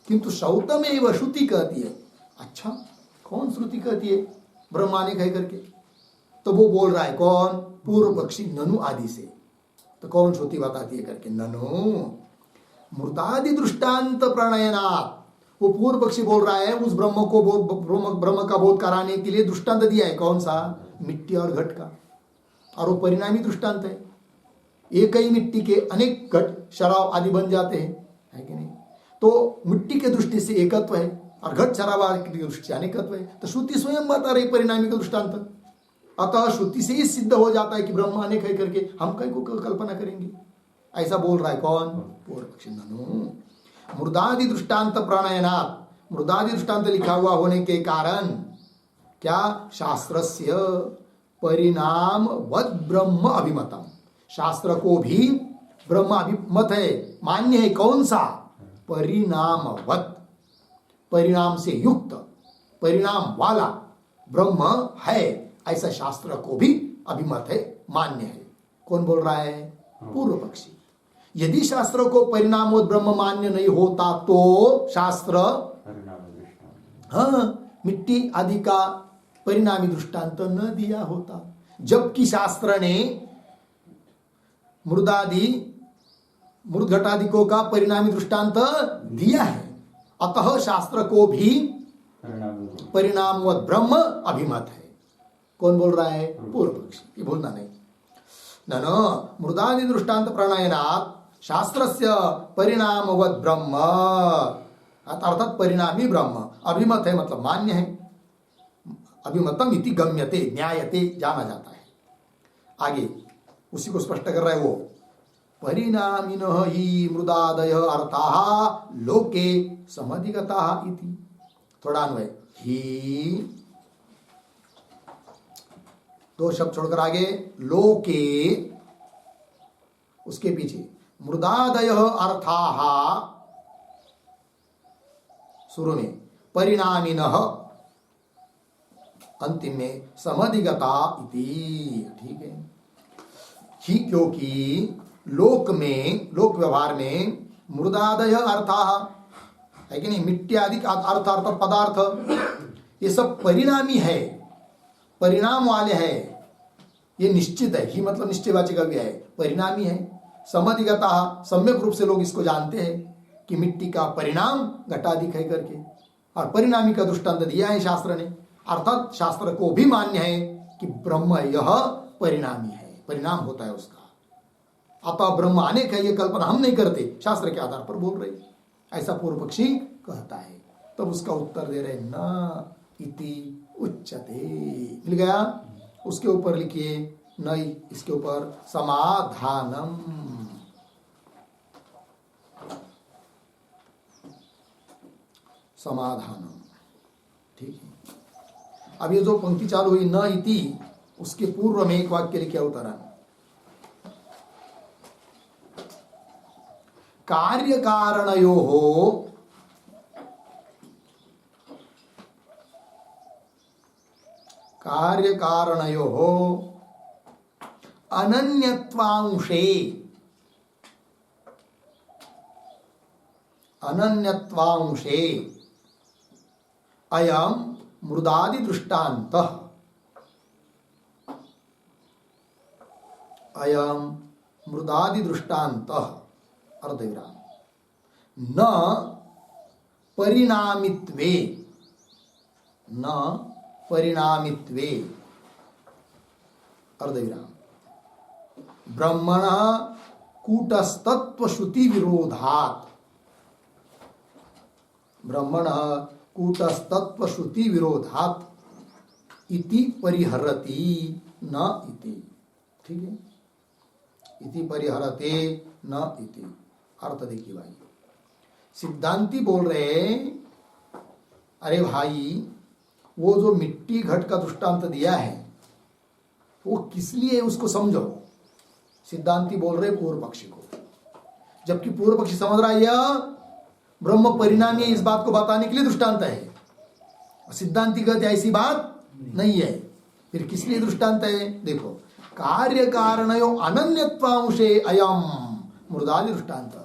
किंतु श्रौतम एव श्रुति कहती है। अच्छा, कौन श्रुति कहती है ब्रह्म अनेक है करके? तो वो बोल रहा है कौन? पूर्व पक्षी ननु आदि से। तो कौन श्रुति बताती है करके? ननु मृतादि दृष्टांत प्रणयनात्, वो पूर्व पक्षी बोल रहा है उस ब्रह्म को ब्रह्म का बोध कराने के लिए दृष्टांत दिया है। कौन सा? मिट्टी और घट का, और वो परिणामी दृष्टांत है। एक ही मिट्टी के अनेक घट शराब आदि बन जाते हैं, है कि नहीं? तो मिट्टी के दृष्टि से एकत्व है और घट शराब आदि की दृष्टि से अनेकत्व है। तो श्रुति स्वयं बता रही परिणामी का दृष्टांत। अतः श्रुति से ही सिद्ध हो जाता है कि ब्रह्म अनेक है करके, हम कहीं को कल्पना करेंगे? ऐसा बोल रहा है कौन? पूर्व पक्षी। ननु मृदादि दृष्टांत प्रणयनात्, मृदादि दृष्टांत लिखा हुआ होने के कारण क्या? शास्त्रस्य परिणाम वद ब्रह्म अभिमतम, शास्त्र को भी ब्रह्म अभिमत है, मान्य है। कौन सा? परिणामवत, परिणाम से युक्त, परिणाम वाला ब्रह्म है, ऐसा शास्त्र को भी अभिमत है, मान्य है। कौन बोल रहा है? पूर्व पक्षी। यदि शास्त्र को परिणामोद ब्रह्म मान्य नहीं होता तो शास्त्र मिट्टी आदि का परिणामी दृष्टांत न दिया होता। जबकि शास्त्र ने मृदादि मृद घटादिकों का परिणामी दृष्टांत दिया है, अतः शास्त्र को भी परिणामवत ब्रह्म अभिमत है। कौन बोल रहा है? पूर्व पक्षी। ये भूलना नहीं। न मृदादि दृष्टांत प्रणयनात् शास्त्रस्य परिणामवत ब्रह्म, अर्थात परिणामी ब्रह्म अभिमत है, मतलब मान्य है। अभिमतम इति गम्यते, न्यायते, जाना जाता है। आगे उसी को स्पष्ट कर रहा है वो, परिणामिनः हि मृदादय अर्थाः लोके समधिगताः इति। थोड़ा अन्वय, ही दो शब्द छोड़कर आगे लोके, उसके पीछे मृदादय अर्थाः, शुरू में परिणामिनः, अंतिम में समधिगता इति। ठीक है। ही क्योंकि लोक में, लोक व्यवहार में मृदादय अर्थाः है कि नहीं, मिट्टी आदि अर्थ अर्थ पदार्थ ये सब परिणामी है, परिणाम वाले है। ये निश्चित है, ही मतलब निश्चयवाची का भी है, परिणामी है। समधिगता, सम्यक रूप से लोग इसको जानते हैं कि मिट्टी का परिणाम घटाधिक है करके, और परिणामी का दृष्टांत दिया है शास्त्र ने। अर्थात शास्त्र को भी मान्य है कि ब्रह्म यह परिणामी है, परिणाम होता है उसका। अतः ब्रह्म अनेक है, ये कल्पना हम नहीं करते, शास्त्र के आधार पर बोल रहे, ऐसा पूर्व पक्षी कहता है। तब उसका उत्तर दे रहे न इति उच्यते। मिल गया? उसके ऊपर लिखिए नई, इसके ऊपर समाधानम। समाधानम, ठीक है। अब ये जो पंक्ति चालू हुई न इति, उसके पूर्व में एक वाक्य लिखे अवतरण, कार्य कारणयोः अनन्यत्वांशे अयम मृदादि दृष्टान्तः, अयम मृदादि दृष्टान्तः अर्धविराम, न परिणामित्वे, न परिणामित्वे अर्धविराम, ब्रह्मणः कूटस्तत्व श्रुति विरोधात्, ब्रह्मणः कूटस्तत्व श्रुति विरोधात् इति परिहरति न इति। ठीक है, इति परिहरते न इति। अर्थ देखिए भाई, सिद्धांती बोल रहे, अरे भाई वो जो मिट्टी घट का दृष्टांत दिया है वो किस लिए, उसको समझो। सिद्धांती बोल रहे पूर्व पक्षी को, जबकि पूर्व पक्षी समझ रहा है यह ब्रह्म परिणामी है, इस बात को बताने के लिए दृष्टांत है। सिद्धांती कहते ऐसी बात नहीं है, फिर किस लिए दृष्टांत है? देखो, कार्य कारणयो अनन्यत्वांशे अयम मृदादि दृष्टांत।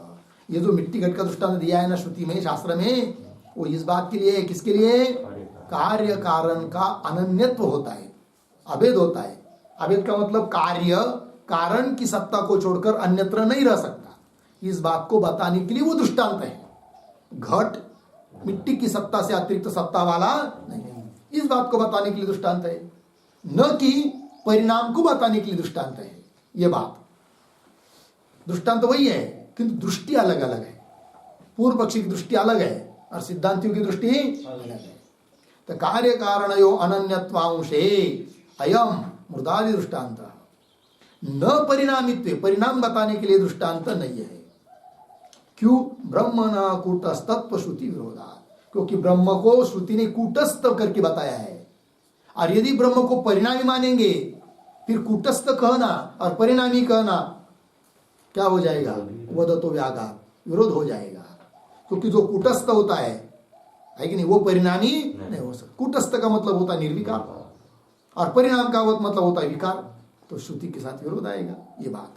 ये जो मिट्टी घट का दृष्टांत दिया है ना श्रुति में, शास्त्र में, वो इस बात के लिए, किसके लिए? कार्य कारण का अनन्यत्व होता है, अभेद होता है। अभेद का मतलब कार्य कारण की सत्ता को छोड़कर अन्यत्र नहीं रह सकता, इस बात को बताने के लिए वो दृष्टांत है। घट मिट्टी की सत्ता से अतिरिक्त सत्ता वाला नहीं है, इस बात को बताने के लिए दृष्टांत है, न कि परिणाम को बताने के लिए दृष्टांत है। ये बात दृष्टांत वही है, किंतु दृष्टि अलग अलग है। पूर्व पक्षी की दृष्टि अलग है और सिद्धांतियों की दृष्टि अलग है। तो कार्य कारणयो अनन्यत्वांशे अयम मृदादि दृष्टांत न परिणामित्व, परिणाम बताने के लिए दृष्टांत नहीं है। क्यों? ब्रह्म न कूटस्तत्व श्रुति विरोधा, क्योंकि ब्रह्म को श्रुति ने कूटस्थ करके बताया है। और यदि ब्रह्म को परिणामी मानेंगे, फिर कूटस्थ कहना और परिणामी कहना क्या हो जाएगा? वदतो व्याघात, विरोध हो जाएगा। क्योंकि जो कूटस्थ होता है कि नहीं, वो परिणामी नहीं हो सकता। कूटस्थ का मतलब होता है निर्विकार और परिणाम का मतलब होता है विकार, तो श्रुति के साथ विरोध आएगा। ये बात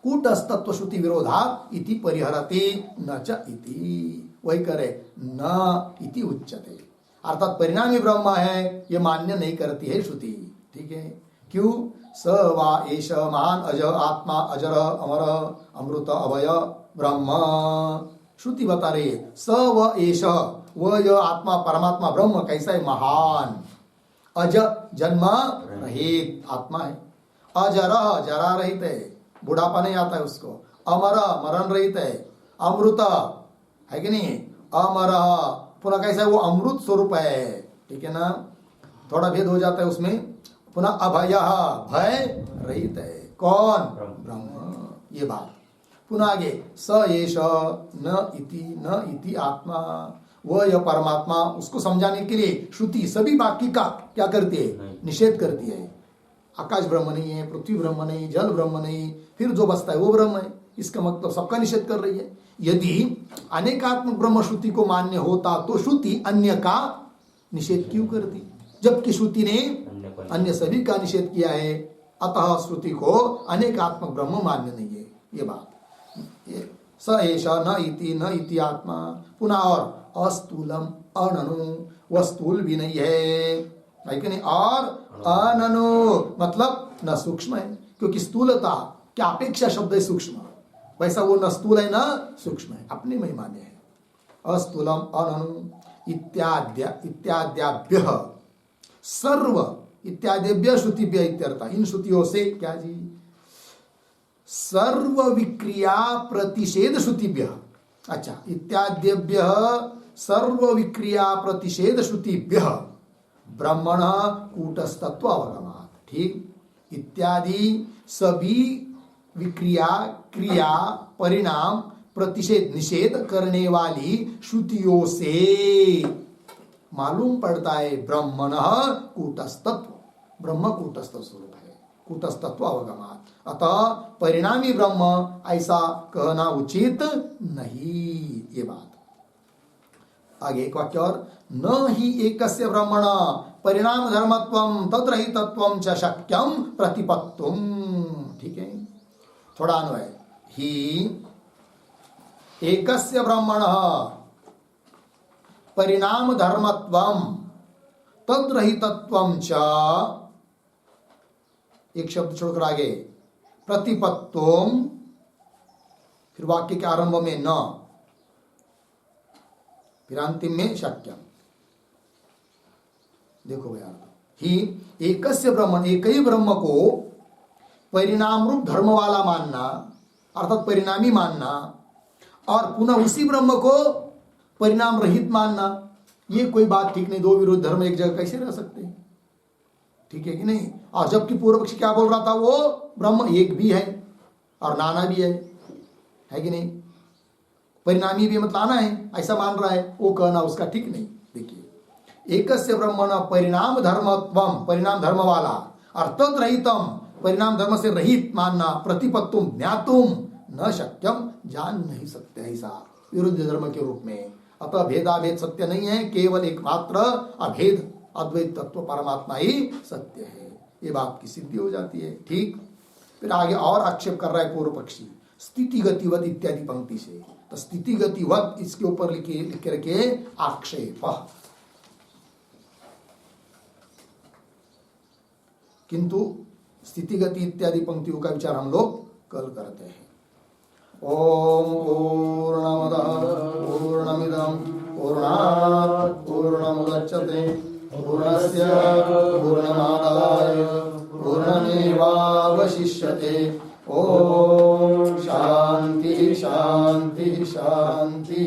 कूटस्तत्व श्रुति विरोधा इति परिहरते न च इति, वही करे न इति उच्यते, अर्थात परिणामी ब्रह्म है ये मान्य नहीं करती है श्रुति। ठीक है, क्यों? स वा एष महान अज आत्मा अजर अमर अमृत अभय ब्रह्म, श्रुति बता रही है स व एष, वह यह आत्मा परमात्मा ब्रह्म कैसा है, महान, अज जन्म रहित आत्मा है, अजर जरा रहित है, बुढ़ापा नहीं आता है उसको, अमर मरण रहित है, अमृत है कि नहीं, अमर पुनः कैसा है, वो अमृत स्वरूप है, ठीक है ना, थोड़ा भेद हो जाता है उसमें, पुनः अभय भय रहित है, कौन, ब्रह्म, ये बात। पुनः आगे स एष न इति आत्मा, वह यह परमात्मा, उसको समझाने के लिए श्रुति सभी बाकी का क्या करती है, निषेध करती है। आकाश ब्रह्म नहीं है, पृथ्वी ब्रह्म नहीं, जल ब्रह्म नहीं, फिर जो बचता है वो ब्रह्म है, इसका मतलब सबका निषेध कर रही है। यदि अनेकात्मक ब्रह्म श्रुति को मान्य होता तो श्रुति अन्य का निषेध क्यों करती, जबकि श्रुति ने अन्य सभी का निषेध किया है, अतः श्रुति को अनेकात्मक ब्रह्म मान्य नहीं है, ये बात। ये स एष न इति आत्मा, पुनः और अस्थूलम अननु, वह स्थूल भी नहीं है कि नहीं, और अननु मतलब न सूक्ष्म है, क्योंकि स्थूलता क्या अपेक्षा शब्द है सूक्ष्म, वैसा वो न स्थूल है न सूक्ष्म है, अपने में मान्य है। अस्थूलम अननु इत्याद्याभ्य सर्व इत्यादिभ्य श्रुतिभ्य इत्यर्थ, इन श्रुतियों से क्या जी, सर्व विक्रिया प्रतिषेध श्रुतिभ्य, अच्छा, इत्याद्यभ्य सर्व विक्रिया प्रतिषेध श्रुतिभ्य ब्रह्मण कूटस्थत्व अवगमात्, ठीक, इत्यादि सभी विक्रिया क्रिया परिणाम प्रतिषेध निषेध करने वाली श्रुतियों से मालूम पड़ता है ब्रह्मण कूटस्थत्व, ब्रह्म कूटस्थ स्वरूप है, कूटस्थत्व अवगमात्, अतः परिणामी ब्रह्म ऐसा कहना उचित नहीं, ये बात। आगे एक वाक्य और, न ही एकस्य ब्रह्मण परिणाम धर्मत्वम तद्रहितत्वम च शक्यम प्रतिपत्तुम, ठीक है, थोड़ा अन्वय, ही एकस्य ब्रह्मण परिणाम धर्मत्वम तद्रहितत्वम च, एक शब्द छोड़कर आगे, प्रतिपत्तुम, फिर वाक्य के आरंभ में न, फिर अंतिम में शक्यम। देखो भैया, ही एकस्य ब्रह्म, एक ही ब्रह्म को परिणाम रूप धर्म वाला मानना, अर्थात परिणामी मानना, और पुनः उसी ब्रह्म को परिणाम रहित मानना, ये कोई बात ठीक नहीं। दो विरोध धर्म एक जगह कैसे रह सकते हैं, ठीक है कि नहीं। और जबकि पूर्व पक्षी क्या बोल रहा था, वो ब्रह्म एक भी है और नाना भी है कि नहीं, परिणामी भी मतलब आना है, ऐसा मान रहा है, वो कहना उसका ठीक नहीं। देखिए, एकस्य ब्रह्मण परिणाम धर्मत्वम, परिणाम धर्म वाला, अर्थत रहितम, परिणाम धर्म से रहित मानना, प्रतिपत्तुम ज्ञातुम न शक्यम, जान नहीं सकते ऐसा विरुद्ध धर्म के रूप में। अतः भेदाभेद सत्य नहीं है, केवल एकमात्र अभेद अद्वैत तत्व परमात्मा ही सत्य है, ये बात की सिद्धि हो जाती है, ठीक। फिर आगे और आक्षेप कर रहा है पूर्व पक्षी, स्थिति गतिवत इत्यादि पंक्ति से। तो स्थिति गतिवत इसके ऊपर लिख रखे आक्षेप, किंतु स्थिति गति इत्यादि पंक्तियों का विचार हम लोग कल करते हैं। ओम पूर्णमदः पूर्णमिदं पूर्णात् पूर्णमुदच्यते पूर्णस्य पूर्णमादाय पूर्णमेवावशिष्यते। ओम शांति शांति शांति।